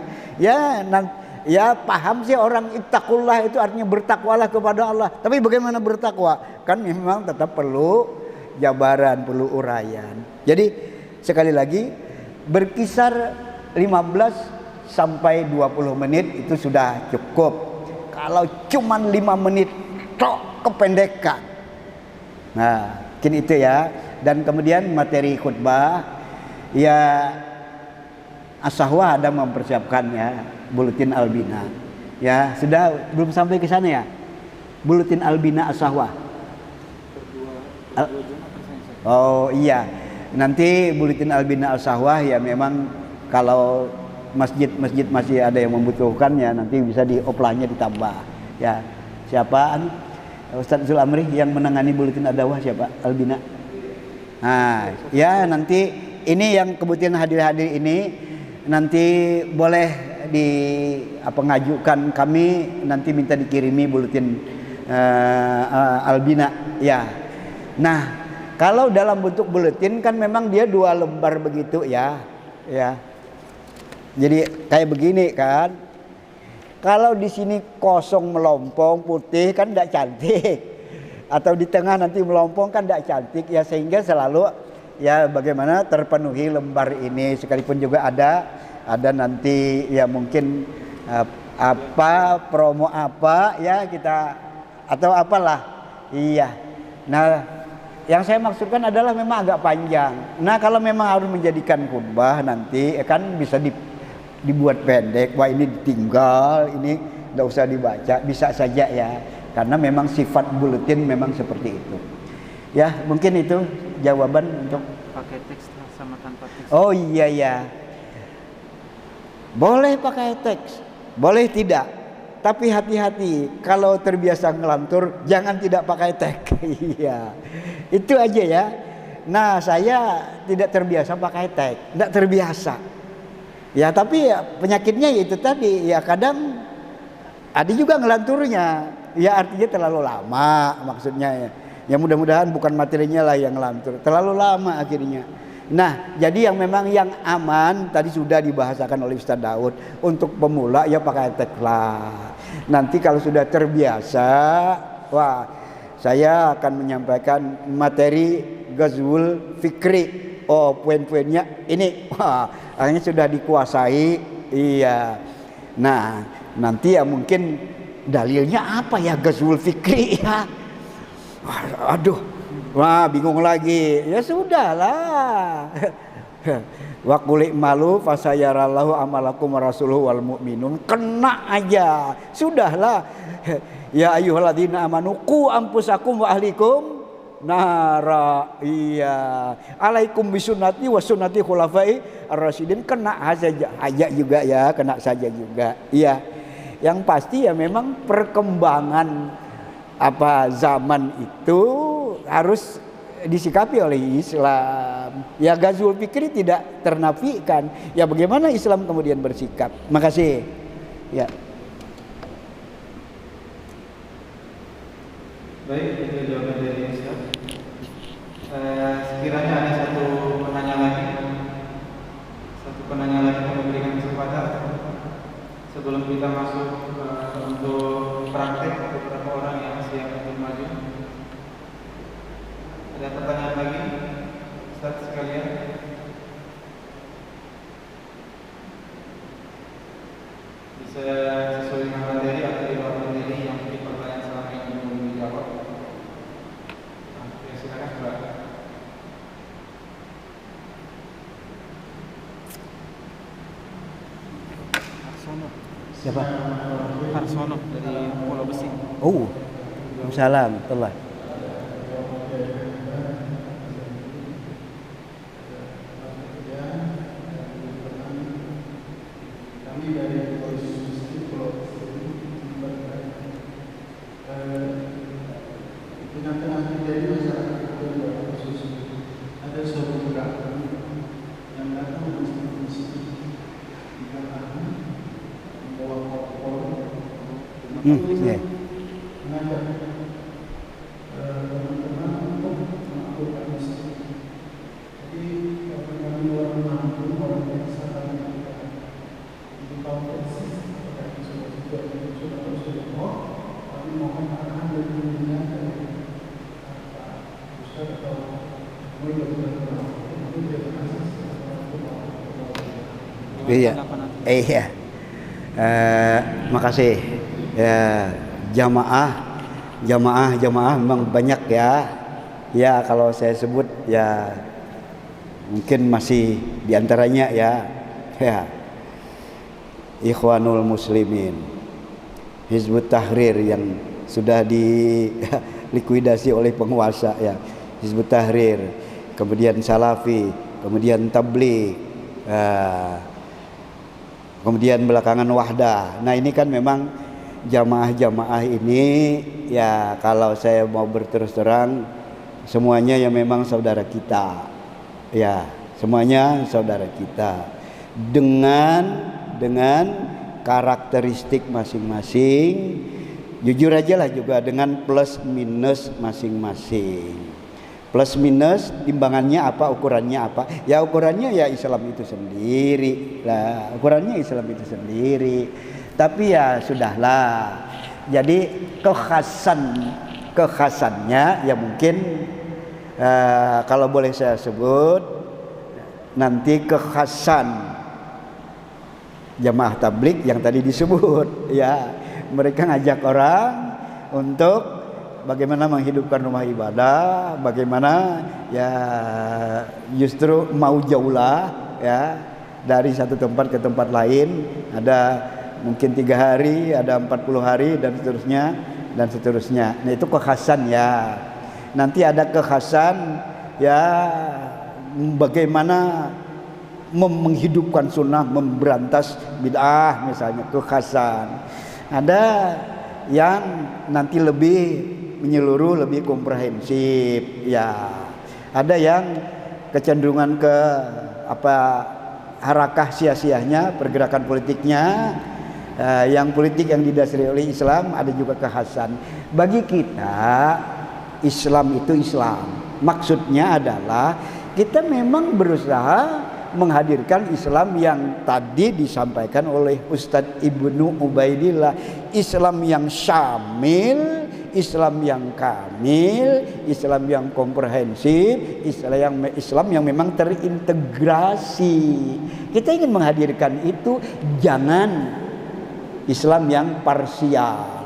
ya paham sih orang ittaqullah itu artinya bertakwalah kepada Allah. Tapi bagaimana bertakwa? Kan memang tetap perlu jabaran, perlu uraian. Jadi sekali lagi berkisar 15 sampai 20 menit itu sudah cukup. Kalau cuman 5 menit tok kependekan. Nah, mungkin itu ya. Dan kemudian materi khutbah ya As-Sahwah ada mempersiapkannya, Buletin Al-Bina. Ya, sudah belum sampai ke sana ya? Buletin Al-Bina As-Sahwah. Oh iya. Nanti Buletin Al-Bina As-Sahwah ya memang kalau masjid-masjid masih ada yang membutuhkannya nanti bisa dioplahnya ditambah. Ya. Siapa? Ustaz Zul Amri yang menangani Buletin Ad-Dawah siapa? Al-Bina. Nah, ya nanti ini yang kebetulan hadir-hadir ini nanti boleh ngajukan kami nanti minta dikirimi buletin Al-Bina ya. Nah, kalau dalam bentuk buletin kan memang dia 2 lembar begitu ya. Ya. Jadi kayak begini kan. Kalau di sini kosong melompong putih kan tidak cantik. Atau di tengah nanti melompong kan tidak cantik ya, sehingga selalu ya bagaimana terpenuhi lembar ini. Sekalipun juga ada nanti ya mungkin apa promo apa ya kita atau apalah. Iya. Nah, yang saya maksudkan adalah memang agak panjang. Nah, kalau memang harus menjadikan khutbah nanti kan bisa dibuat pendek. Wah, ini ditinggal, ini tidak usah dibaca, bisa saja ya. Karena memang sifat buletin memang seperti itu. Ya, mungkin itu jawaban untuk pakai teks sama tanpa teks. Oh iya ya. Boleh pakai teks, boleh tidak. Tapi hati-hati kalau terbiasa ngelantur jangan tidak pakai teks. Iya. Itu aja ya. Nah, saya tidak terbiasa pakai teks, tidak terbiasa. Ya, tapi ya, penyakitnya itu tadi ya kadang ada juga ngelanturnya. Ya artinya terlalu lama maksudnya ya. Ya mudah-mudahan bukan materinya lah yang ngelantur. Terlalu lama akhirnya. Nah, jadi yang memang yang aman tadi sudah dibahasakan oleh Ustaz Daud. Untuk pemula ya pakai teks lah. Nanti kalau sudah terbiasa, wah, saya akan menyampaikan materi Ghazwul Fikri. Oh, poin-poinnya ini. Wah, akhirnya sudah dikuasai. Iya. Nah, nanti ya mungkin dalilnya apa ya Ghazwul Fikri ya. Aduh, wah bingung lagi. Ya sudahlah. Wa qul malu fasayarallahu amalakum rasuluhu wal mu'minun. Kena aja. Sudahlah. Ya ayyuhalladzina amanu qu anfusakum wa ahlikum nara. Iya. Alaikum bisunnati wa sunnati khulafai ar-rasyidin. Kena aja juga ya, kena saja juga. Iya. Yang pasti ya memang perkembangan zaman itu harus disikapi oleh Islam. Ya Ghazwul Fikri tidak ternafikan. Ya bagaimana Islam kemudian bersikap. Makasih. Ya. Baik, itu jawaban dari Ustaz. Sekiranya ada satu penanya lagi yang memberikan kesempatan sebelum kita masuk untuk praktek beberapa orang yang siap untuk maju. Ada pertanyaan lagi, Ustaz sekalian? Bisa sesuai dengan materi atau di luar materi yang mungkin pertanyaan selama ini belum dijawab. Siapa? Harsono dari Pulau Besi. Oh, salam telah. Ya. Iya. Iya. Makasih. Ya, jamaah memang banyak ya. Ya, kalau saya sebut ya mungkin masih diantaranya ya. Ya. Ikhwanul Muslimin, Hizbut Tahrir yang sudah dilikuidasi oleh penguasa ya. Hizbut Tahrir, kemudian Salafi, kemudian Tabligh, kemudian belakangan Wahdah. Nah ini kan memang jamaah-jamaah ini ya, kalau saya mau berterus terang, semuanya yang memang saudara kita ya, semuanya saudara kita dengan karakteristik masing-masing. Jujur aja lah juga dengan plus minus masing-masing. Plus minus timbangannya apa, ukurannya apa? Ya ukurannya ya Islam itu sendiri lah, ukurannya Islam itu sendiri. Tapi ya sudahlah. Jadi kekhasannya ya mungkin kalau boleh saya sebut nanti kekhasan jamaah tabligh yang tadi disebut ya, mereka ngajak orang untuk bagaimana menghidupkan rumah ibadah, bagaimana ya justru mau jauh lah ya, dari satu tempat ke tempat lain, ada mungkin 3 hari, ada 40 hari dan seterusnya. Nah itu kekhasan ya. Nanti ada kekhasan ya bagaimana menghidupkan sunnah, memberantas bid'ah misalnya, kekhasan. Ada yang nanti lebih menyeluruh, lebih komprehensif ya. Ada yang kecenderungan ke harakah sia-sianya, pergerakan politiknya, yang politik yang didasari oleh Islam. Ada juga kekhasan. Bagi kita Islam itu Islam, maksudnya adalah kita memang berusaha menghadirkan Islam yang tadi disampaikan oleh Ustadz Ibnu Ubaidillah, Islam yang syamil, Islam yang kamil, Islam yang komprehensif, Islam yang memang terintegrasi. Kita ingin menghadirkan itu, jangan Islam yang parsial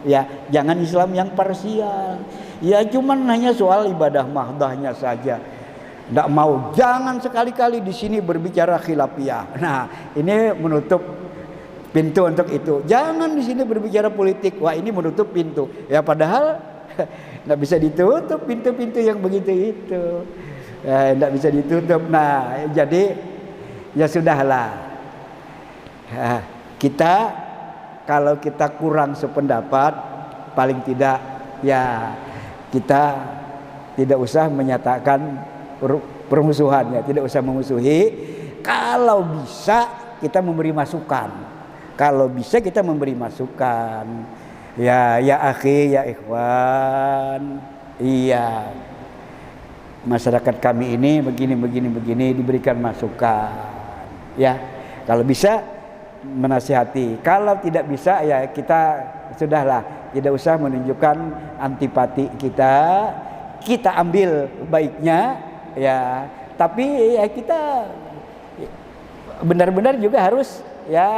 ya, jangan Islam yang parsial ya, cuman hanya soal ibadah mahdahnya saja. Tidak mau, jangan sekali-kali di sini berbicara khilafiyah. Nah, ini menutup pintu untuk itu. Jangan di sini berbicara politik. Wah, ini menutup pintu. Ya padahal tidak bisa ditutup pintu-pintu yang begitu itu. Tidak bisa ditutup. Nah, jadi ya sudahlah. Kita kalau kita kurang sependapat, paling tidak ya kita tidak usah menyatakan permusuhan ya, tidak usah memusuhi. Kalau bisa kita memberi masukan, kalau bisa kita memberi masukan ya, ya akhi, ya ikhwan, iya masyarakat kami ini begini diberikan masukan ya, kalau bisa menasihati. Kalau tidak bisa ya kita sudahlah, tidak usah menunjukkan antipati kita ambil baiknya ya, tapi ya kita benar-benar juga harus ya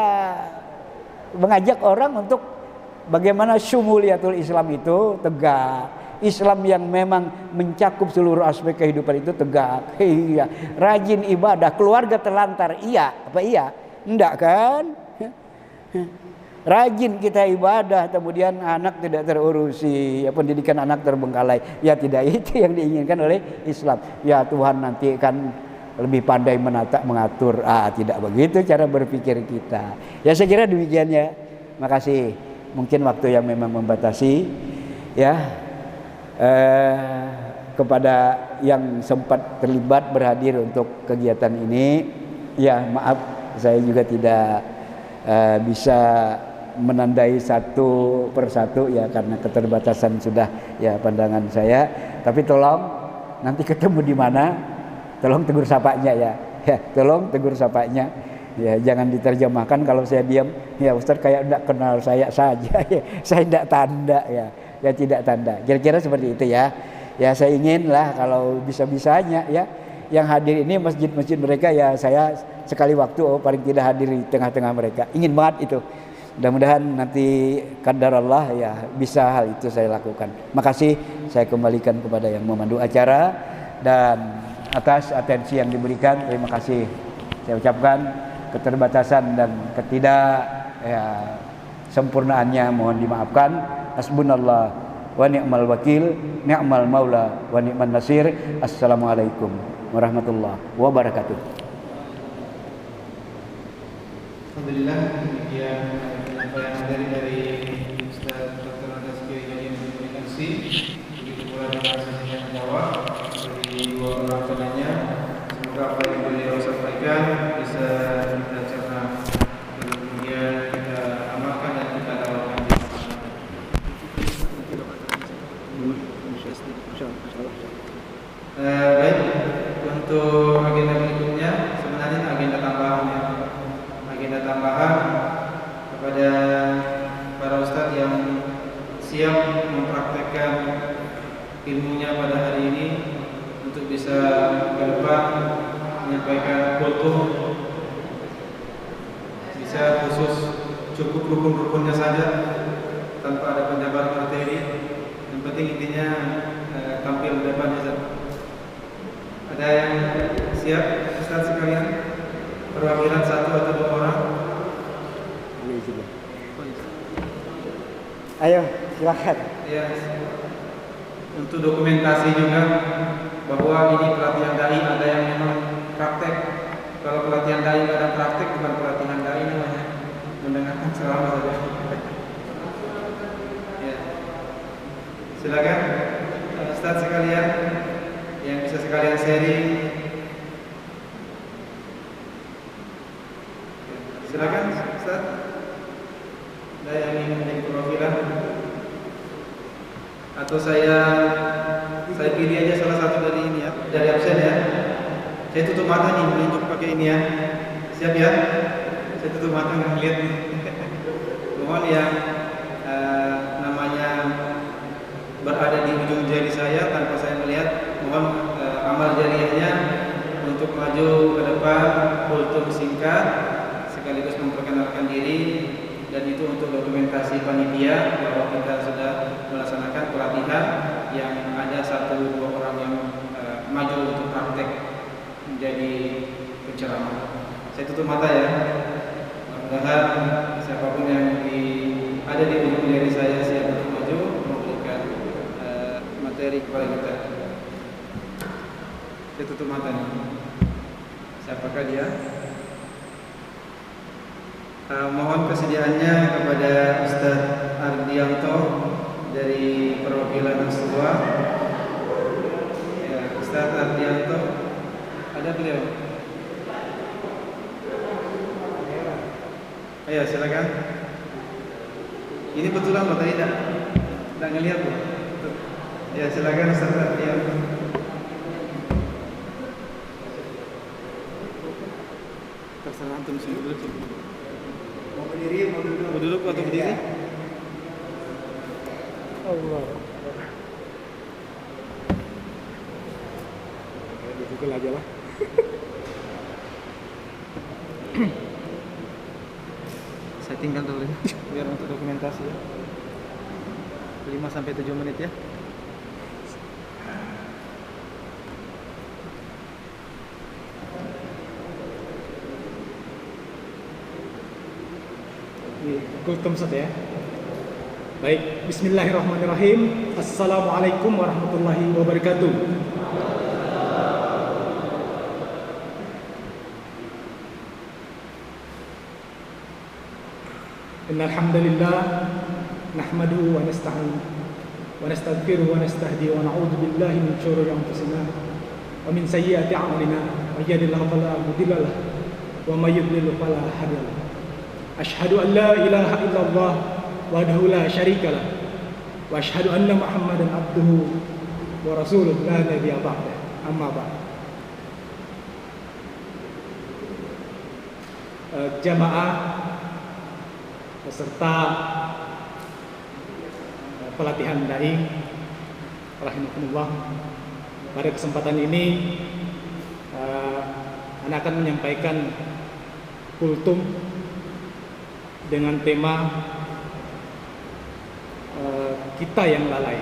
mengajak orang untuk bagaimana syumuliyatul Islam itu tegak. Islam yang memang mencakup seluruh aspek kehidupan itu tegak. Iya, rajin ibadah, keluarga terlantar, iya apa iya? Enggak kan? Rajin kita ibadah, kemudian anak tidak terurusi, ya, pendidikan anak terbengkalai. Ya tidak itu yang diinginkan oleh Islam. Ya Tuhan nanti kan lebih pandai menata, mengatur. Tidak begitu cara berpikir kita. Ya saya kira demikian ya. Makasih. Mungkin waktu yang memang membatasi. Ya. Kepada yang sempat terlibat berhadir untuk kegiatan ini, ya maaf saya juga tidak bisa menandai satu persatu ya karena keterbatasan sudah ya pandangan saya. Tapi tolong nanti ketemu di mana, tolong tegur sapanya ya. Ya, tolong tegur sapanya. Ya, jangan diterjemahkan kalau saya diam, ya Ustaz kayak tidak kenal saya saja ya. Saya tidak tanda ya. Ya tidak tanda. Kira-kira seperti itu ya. Ya saya ingin lah kalau bisa-bisanya ya yang hadir ini masjid-masjid mereka ya saya sekali waktu paling tidak hadir di tengah-tengah mereka. Ingin banget itu. Mudah-mudahan nanti qadarullah ya bisa hal itu saya lakukan. Makasih, saya kembalikan kepada yang memandu acara dan atas atensi yang diberikan terima kasih. Saya ucapkan keterbatasan dan sempurnaannya mohon dimaafkan. Hasbunallah wa ni'mal wakil, ni'mal maula wa ni'man nasir. Assalamualaikum warahmatullahi wabarakatuh. Alhamdulillah, demikian penyampaian dari Ustaz Dr. Andas Kiai Haji Nurul Insi. Begitu pula dengan sesi yang jawab dari dua orang penanya. Semoga apa yang beliau sampaikan bisa kita cerna dan kemudian kita amalkan dan kita dapatkan di baik, untuk agenda berikutnya sebenarnya agenda tambahan ya. Agenda tambahan kepada para ustadz yang siap mempraktekkan ilmunya pada hari ini untuk bisa ke depan menyampaikan kultum, bisa khusus cukup rukun-rukunnya saja tanpa ada penjabaran materi. Yang penting intinya tampil di depan ya. Ada yang siap ustadz sekalian? Perwakilan satu atau dua orang? Ayo, silakan. Ya. Untuk dokumentasi juga bahwa ini pelatihan dai, ada yang memang praktek. Kalau pelatihan dai nggak ada praktek bukan pelatihan dai namanya. Mendengarkan selama saja. Ya. Silakan Ustaz sekalian yang bisa sekalian sharing. Silakan Ustaz. Ada yang ingin menjadi perwakilan? Atau saya pilih aja salah satu dari ini ya, dari absen ya. Saya tutup mata nih menunjuk pakai ini ya. Siap ya? Saya tutup mata nggak lihat nih. Mohon ya namanya berada di ujung jari saya tanpa saya melihat. Mohon amal jariahnya untuk maju ke depan, kultum singkat sekaligus memperkenalkan diri, dan itu untuk dokumentasi panitia bahwa kita sudah melaksanakan pelatihan yang ada 1-2 orang yang maju untuk praktek menjadi penceramah. Saya tutup mata ya. Mudah-mudahan siapapun yang ada di ujung jari saya siap untuk maju memberikan materi kepada kita. Saya tutup mata nih. Siapakah dia? Mohon kesediaannya kepada Ustaz Ardianto dari perwakilan Aswa. Ya, Ustaz Ardianto, ada beliau? Ayo silakan. Ini betulan loh tadi tidak ngelihat loh. Ya silakan Ustaz Ardianto. Terserah antum sini dulu. Mau berdiri, mau duduk? Mau duduk atau berdiri? Allah. Duduk aja lah. Saya tinggal dulu ya, biar untuk dokumentasi ya. 5-7 menit ya. Iya. Kultum Ustaz ya. Baik, bismillahirrahmanirrahim. Assalamualaikum warahmatullahi wabarakatuh. Innal hamdalillah nahmaduhu wa nasta'in wa nastaghfiruhu wa nastahdi wa na'udzu billahi min syururi anfusina wa min sayyiati a'malina. May yahdihillahu fala mudilla lahu wa may yudlil fala hadiya lahu. Asyhadu an la ilaha illallah wahdahu la syarika lah wa asyhadu anna Muhammadan abduhu wa rasuluhu la nabiyya ba'da. Amma ba'd. Jamaah peserta pelatihan dai rahimakumullah, pada kesempatan ini Ana akan menyampaikan kultum dengan tema kita yang lalai.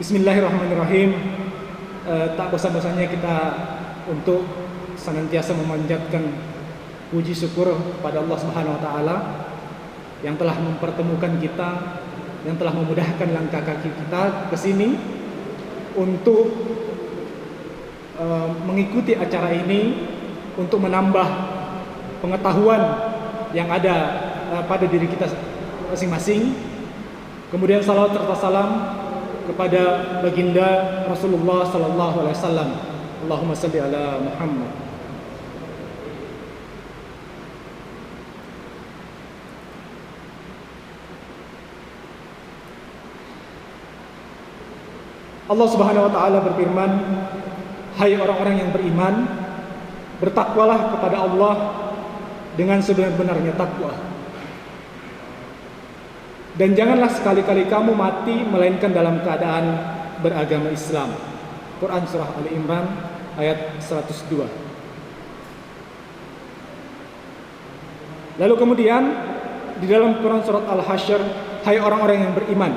Bismillahirrahmanirrahim. Tak bosan-bosannya kita untuk senantiasa memanjatkan puji syukur kepada Allah Subhanahu wa taala yang telah mempertemukan kita, yang telah memudahkan langkah kaki kita ke sini untuk mengikuti acara ini, untuk menambah pengetahuan yang ada pada diri kita masing-masing. Kemudian salawat serta salam kepada baginda Rasulullah sallallahu alaihi wasallam. Allahumma shalli ala Muhammad. Allah Subhanahu wa taala berfirman, "Hai orang-orang yang beriman, bertakwalah kepada Allah dengan sebenar-benarnya takwa. Dan janganlah sekali-kali kamu mati melainkan dalam keadaan beragama Islam." Quran surah Ali Imran ayat 102. Lalu kemudian di dalam Quran surat Al-Hasyr, "Hai orang-orang yang beriman,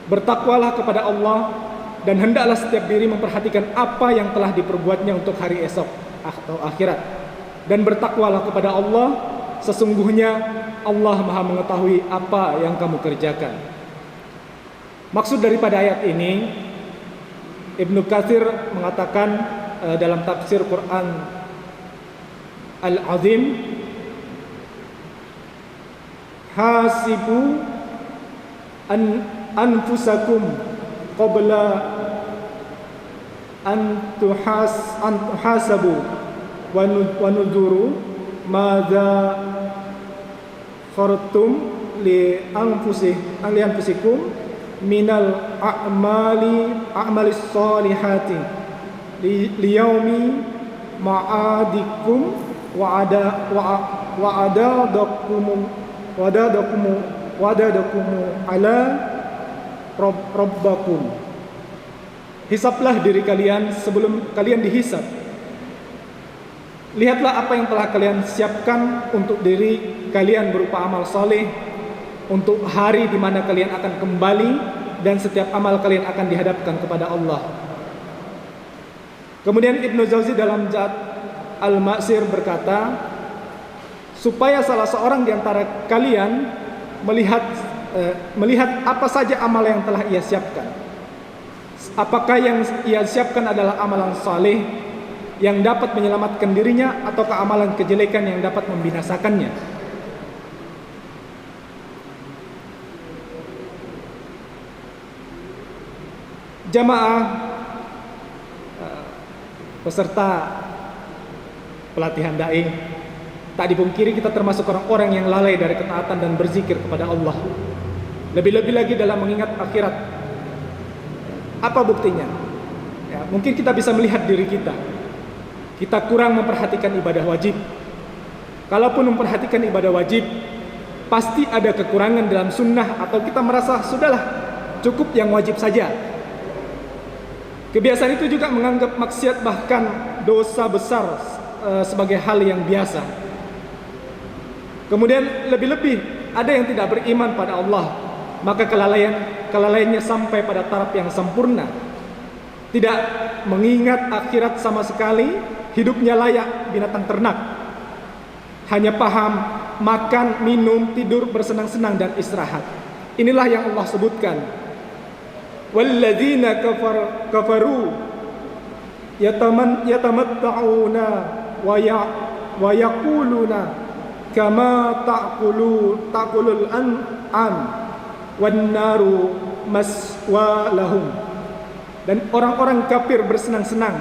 bertakwalah kepada Allah dan hendaklah setiap diri memperhatikan apa yang telah diperbuatnya untuk hari esok atau akhirat. Dan bertakwalah kepada Allah, sesungguhnya Allah Maha mengetahui apa yang kamu kerjakan." Maksud daripada ayat ini, Ibnu Katsir mengatakan dalam tafsir Quran Al-Azim, "Hasibu anfusakum qabla an tuhasabu wa nuzuru madza fartum li anfusikum minal a'malis solihati liyaumi ma'adikum wa'adadakum ala rabbakum." Hisablah diri kalian sebelum kalian dihisab. Lihatlah apa yang telah kalian siapkan untuk diri kalian berupa amal soleh, untuk hari di mana kalian akan kembali dan setiap amal kalian akan dihadapkan kepada Allah. Kemudian Ibnu Jauzi dalam Zat Al-Ma'sir berkata, supaya salah seorang di antara kalian melihat apa saja amal yang telah ia siapkan. Apakah yang ia siapkan adalah amalan saleh yang dapat menyelamatkan dirinya, ataukah amalan kejelekan yang dapat membinasakannya. Jamaah peserta pelatihan dai, tak dipungkiri kita termasuk orang-orang yang lalai dari ketaatan dan berzikir kepada Allah. Lebih-lebih lagi dalam mengingat akhirat. Apa buktinya? Ya, mungkin kita bisa melihat diri kita. Kita kurang memperhatikan ibadah wajib. Kalaupun memperhatikan ibadah wajib, pasti ada kekurangan dalam sunnah, atau kita merasa sudahlah cukup yang wajib saja. Kebiasaan itu juga menganggap maksiat bahkan dosa besar sebagai hal yang biasa. Kemudian lebih-lebih ada yang tidak beriman pada Allah, maka kelalaiannya sampai pada taraf yang sempurna. Tidak mengingat akhirat sama sekali, hidupnya layak binatang ternak. hanya paham makan, minum, tidur, bersenang-senang dan istirahat. Inilah yang Allah sebutkan. Walladzina kafaru yatamatta'una wa yaquluna kama ta'kulul an'am wan naru maswa lahum. Dan orang-orang kafir bersenang-senang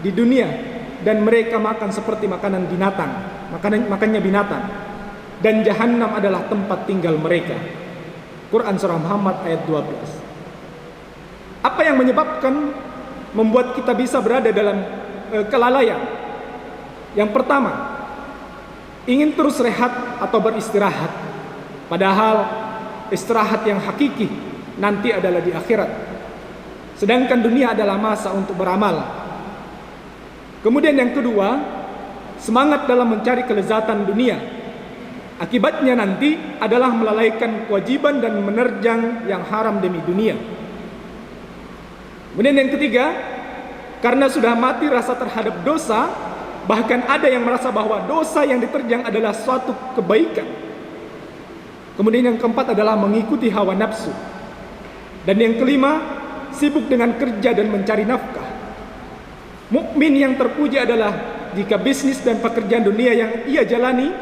di dunia dan mereka makan seperti makanan binatang, makannya binatang, dan jahanam adalah tempat tinggal mereka. Quran surah Muhammad ayat 12. Apa yang menyebabkan membuat kita bisa berada dalam kelalaian? Yang pertama, ingin terus rehat atau beristirahat, padahal istirahat yang hakiki nanti adalah di akhirat, sedangkan dunia adalah masa untuk beramal. Kemudian yang kedua, semangat dalam mencari kelezatan dunia, akibatnya nanti adalah melalaikan kewajiban dan menerjang yang haram demi dunia. Kemudian yang ketiga, karena sudah mati rasa terhadap dosa, bahkan ada yang merasa bahwa dosa yang diterjang adalah suatu kebaikan. Kemudian yang keempat adalah mengikuti hawa nafsu. Dan yang kelima, sibuk dengan kerja dan mencari nafkah. Mukmin yang terpuji adalah jika bisnis dan pekerjaan dunia yang ia jalani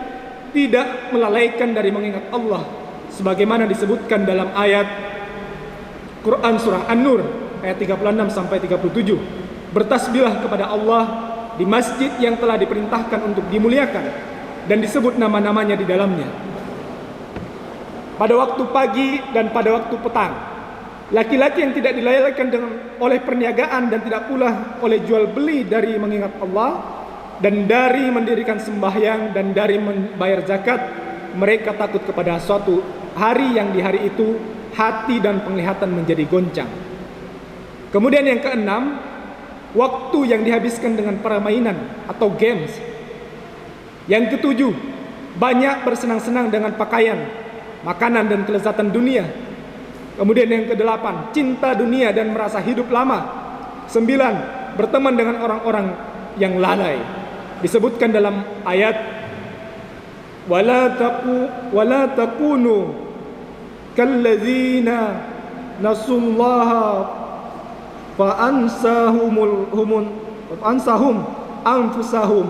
tidak melalaikan dari mengingat Allah, sebagaimana disebutkan dalam ayat Quran surah An-Nur ayat 36 sampai 37. Bertasbihlah kepada Allah di masjid yang telah diperintahkan untuk dimuliakan dan disebut nama-namanya di dalamnya. Pada waktu pagi dan pada waktu petang, laki-laki yang tidak dilalaikan oleh perniagaan dan tidak pula oleh jual beli dari mengingat Allah dan dari mendirikan sembahyang dan dari membayar zakat, mereka takut kepada suatu hari yang di hari itu hati dan penglihatan menjadi goncang. Kemudian yang keenam, waktu yang dihabiskan dengan permainan atau games. Yang ketujuh, banyak bersenang-senang dengan pakaian, makanan dan kelezatan dunia. Kemudian yang kedelapan, cinta dunia dan merasa hidup lama. 9, berteman dengan orang-orang yang lalai. Disebutkan dalam ayat wala takunu kalladzina nasullaha fa'ansahum anfusahum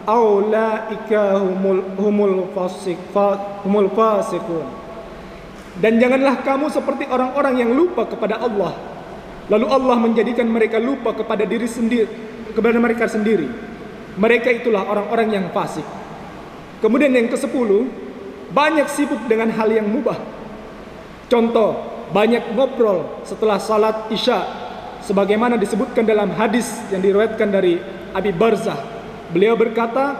aulaika humul fasiqun. Dan janganlah kamu seperti orang-orang yang lupa kepada Allah, lalu Allah menjadikan mereka lupa kepada diri sendiri, kepada mereka sendiri. Mereka itulah orang-orang yang fasik. Kemudian yang ke-10, banyak sibuk dengan hal yang mubah. Contoh, banyak ngobrol setelah salat Isya, sebagaimana disebutkan dalam hadis yang diriwayatkan dari Abi Barzah. Beliau berkata,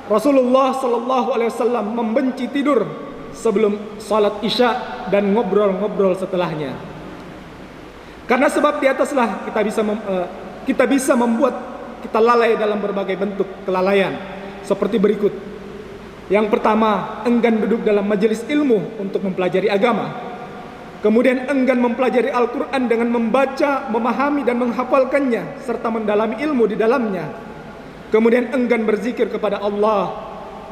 Rasulullah sallallahu alaihi wasallam membenci tidur sebelum salat Isya dan ngobrol-ngobrol setelahnya. Karena sebab di ataslah kita bisa membuat kita lalai dalam berbagai bentuk kelalaian seperti berikut. Yang pertama, enggan duduk dalam majelis ilmu untuk mempelajari agama. Kemudian enggan mempelajari Al-Quran dengan membaca, memahami dan menghafalkannya serta mendalami ilmu di dalamnya. Kemudian enggan berzikir kepada Allah,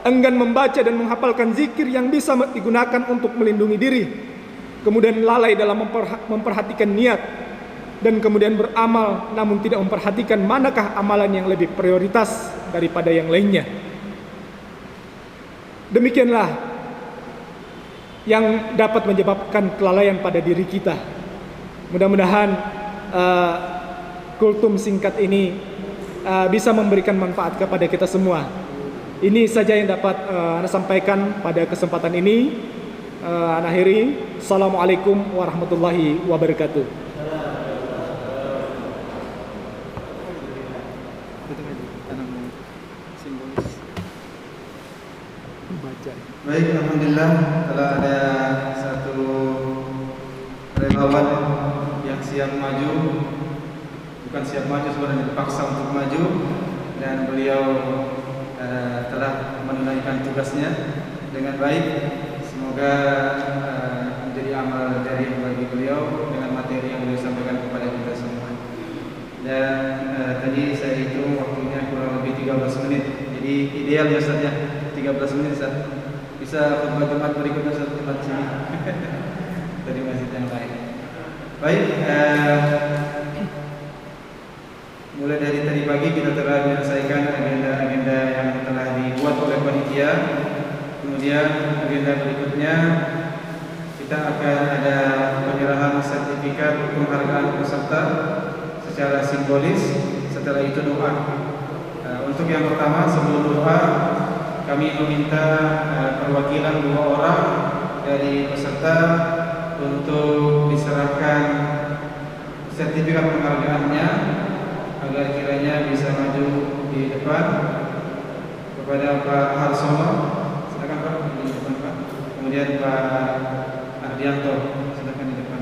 enggan membaca dan menghafalkan zikir yang bisa digunakan untuk melindungi diri. Kemudian lalai dalam memperhatikan niat, dan kemudian beramal namun tidak memperhatikan manakah amalan yang lebih prioritas daripada yang lainnya. Demikianlah yang dapat menyebabkan kelalaian pada diri kita. Mudah-mudahan kultum singkat ini bisa memberikan manfaat kepada kita semua. Ini saja yang dapat Anda sampaikan pada kesempatan ini. Anda akhiri. Assalamualaikum warahmatullahi wabarakatuh. Baik, alhamdulillah telah ada satu relawan yang siap maju, bukan siap maju sebenarnya, dipaksa untuk maju, dan beliau telah menunaikan tugasnya dengan baik. Semoga menjadi amal jariah bagi beliau dengan materi yang beliau sampaikan kepada kita semua. Dan tadi saya hitung waktunya kurang lebih 13 menit. Jadi ideal ya Ustaz ya, 13 sini Ustaz. Bisa khutbah Jumat berikutnya satu tempat sini. Dari masjid yang lain. Baik, mulai dari tadi pagi kita telah menyelesaikan agenda-agenda yang telah dibuat oleh panitia. Kemudian agenda berikutnya kita akan ada penyerahan sertifikat penghargaan peserta secara simbolis. Setelah itu doa. Untuk yang pertama, sebelum doa kami meminta perwakilan 2 orang dari peserta untuk diserahkan sertifikat penghargaannya agar kiranya bisa maju di depan. Kepada Pak Harsono, silakan Pak di depan Pak. Kemudian Pak Ardianto, silakan di depan.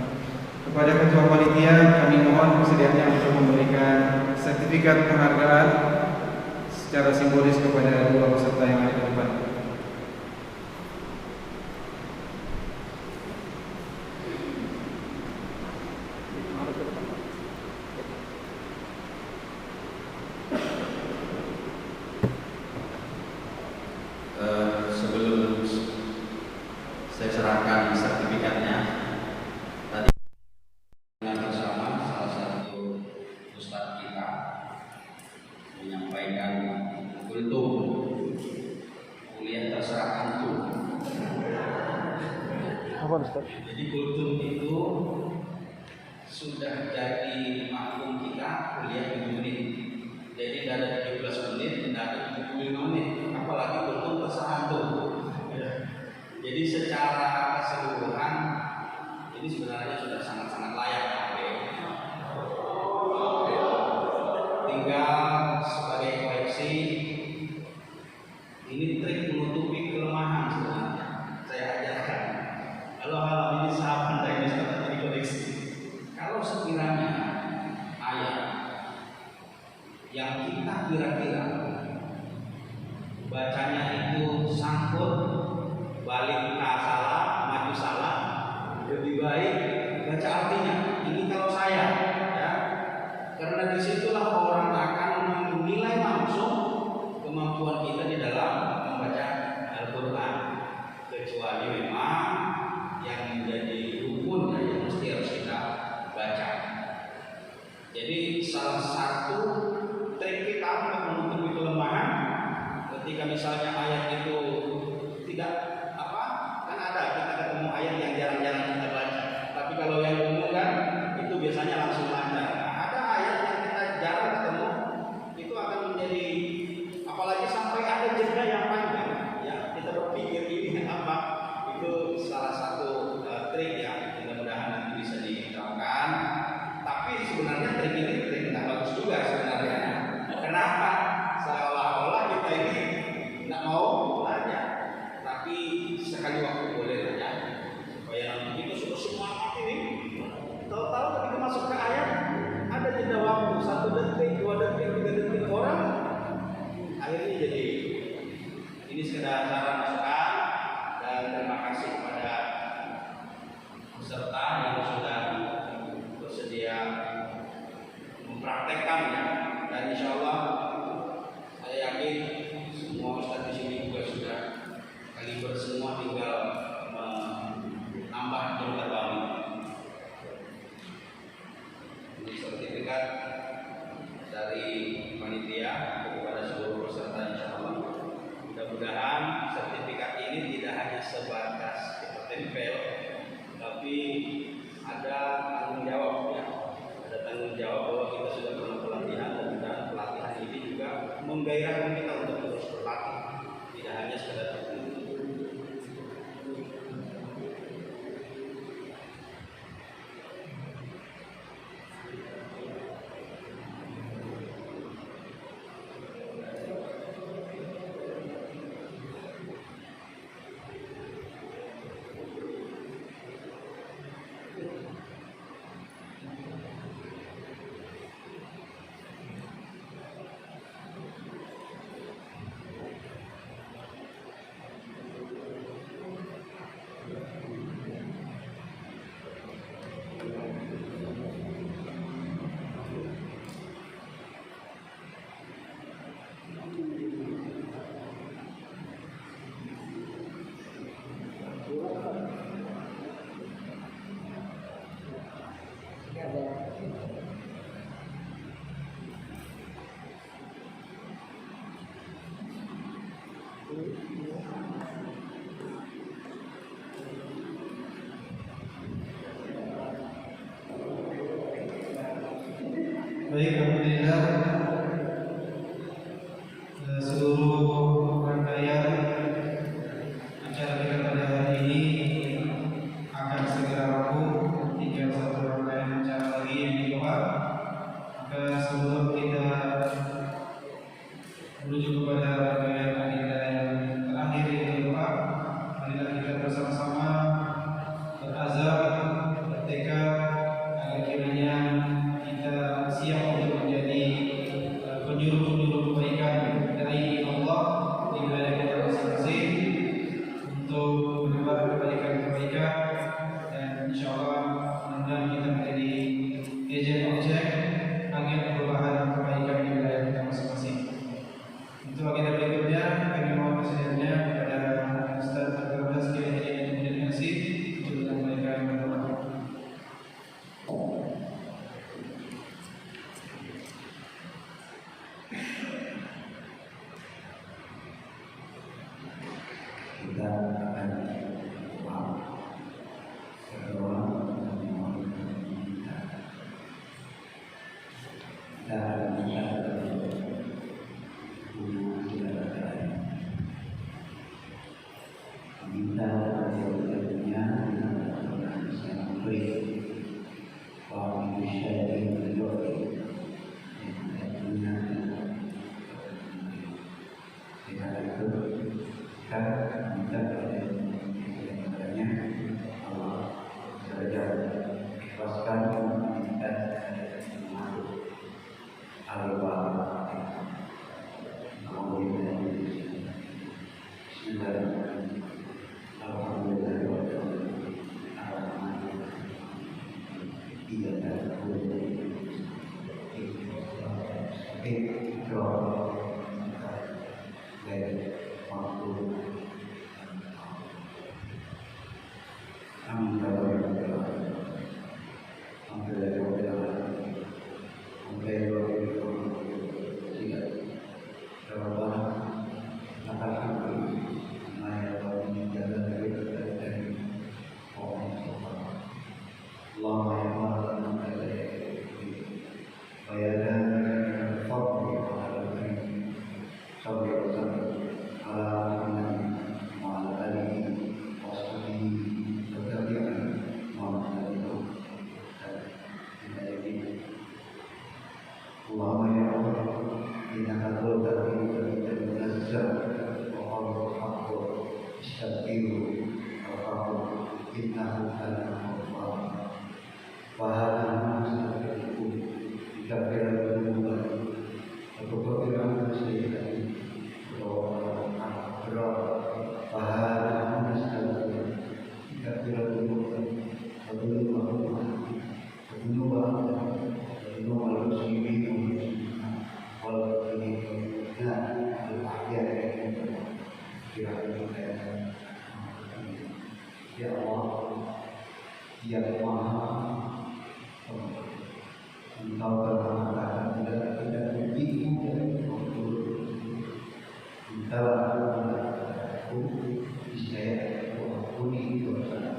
Kepada Ketua Panitia kami mohon kesediaannya untuk memberikan sertifikat penghargaan secara simbolis kepada 2 peserta yang ada di depan. Sebelum saya serahkan sertifikatnya, tadi dengan bersama salah satu ustadz kita menyampaikan kultum kuliah terserah antum. Jadi kultum itu sudah jadi makhluk kita kuliah 7 menit. Jadi tidak ada 17 menit, tidak ada 75 menit. Apalagi kultum terserah antum. Jadi secara keseluruhan ini sebenarnya sudah sangat-sangat layak. Tinggal sebagai koreksi, ini trik menutupi kelemahan sebenarnya. Saya ajarkan. Kalau hal ini sahabat saya bisa dikoreksi. Kalau sekiranya ayat yang kita kira-kira bacanya itu sangkut balik ke salah, maju salah, lebih baik baca artinya. Ini kalau saya, ya, karena disitulah orang akan menilai langsung kemampuan kita di dalam membaca Al-Quran. Kecuali memang yang menjadi rukun yang mesti harus kita baca. Jadi salah satu trik kita untuk menutupi kelemahan, ketika misalnya ayat itu tidak kita ketemu ayat yang jarang-jarang kita baca. Tapi kalau yang umum kan itu biasanya langsung lancar. Ada ayat yang kita jarang ketemu, itu akan menjadi, apalagi sampai ada jeda yang panjang. Ya, kita berpikir ini apa? Itu salah satu trik ya. Mudah-mudahan nanti bisa diterapkan. Tapi sebenarnya trik ini trik tidak bagus juga sebenarnya. Kenapa? Seolah-olah kita ini tidak mau belajar. Tapi sekali waktu boleh saja supaya nanti kita sudah semangat ini. Tahu-tahu ketika masuk ke ayat ada jeda waktu 1 detik, 2 detik, 3 detik, orang akhirnya jadi ini sekedar saran masukan. Dan terima kasih kepada peserta yang sudah bersedia mempraktekkannya. Dan insya Allah saya yakin semua ustaz di sini juga sudah kaliber semua, tinggal menambah yang terbaru. Ini sertifikat dari panitia kepada seluruh peserta insya Allah. Mudah-mudahan sertifikat ini tidak hanya sebatas kita tempel, tapi ada tanggung jawab ya. Ada tanggung jawab bahwa kita sudah pernah pelatihan, dan pelatihan ini juga menggairahkan kita untuk terus berlatih. Tidak hanya sekedar Baik, alhamdulillah. Seluruh rangkaian acara kita pada hari ini akan segera rampung. Tinggal satu rangkaian acara lagi yang di luar. Maka sebelum kita menuju kepada rangkaian agenda yang terakhir yang di luar, marilah kita bersama-sama berazam, bertekad agar kiranya kita siap untuk menjadi penjuru-penjuru kebaikan dari Allah di wilayah kita masing-masing untuk menebar kebaikan-kebaikan, dan insyaallah mudah-mudahan kita menjadi agent objek agen perubahan kebaikan di wilayah kita masing-masing. Untuk agenda berikutnya kami mohon persetujuannya kepada Ustaz Dr. Kiai Haji Najmuddin LC untuk menyampaikan berdoa. Kita akan berdoa memohon kita. Kita akan minta minta kepada Allah bisa memberi bahwa Indonesia ini berdoa yang punya kita itu kita minta kepadanya Allah saja ikhlaskan kita makhluk Allah Ya Allah, yang Maha Engkau telah tidak begitu dari Engkau aku niscaya ampuni dosa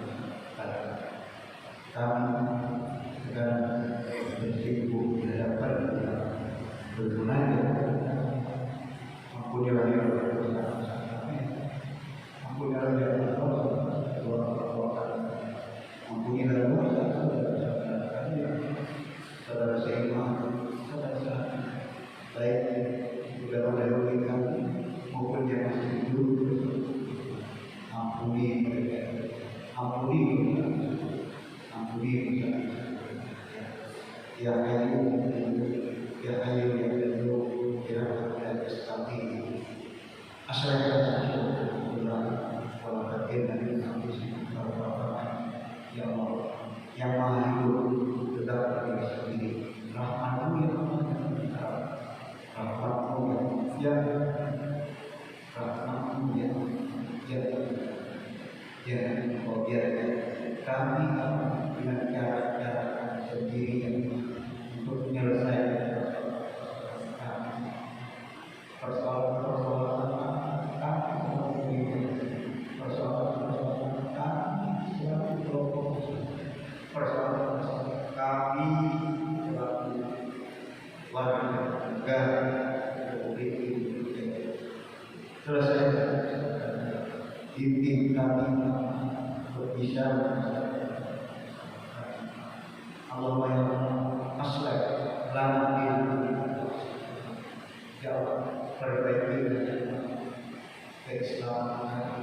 kami sedang bersibuk di hadapan bergunanya. Ampunilah ya Allah, ampunilah ya Allah, ampunilah dosa saudara seiman, saudara baik sudah mendahului kami maupun yang masih hidup. Ampuni mereka, ampuni ya Hayyu ya Qayyum ya Mustaqim asyhadu an la ilaha illallah ya Allah yang Maha Hidup tetap berdiri sendiri. Rahmat-Mu ya Allah, rahmat-Mu ya rahmat-Mu ya oh biar kami dengan cara-cara sendiri untuk menyelesaikan persoalan-persoalan kami, persoalan-persoalan kami selalu kelompok, persoalan-persoalan kami selalu bisa Allahumma ya aslih lana dinana ya Allah perbaiki keislaman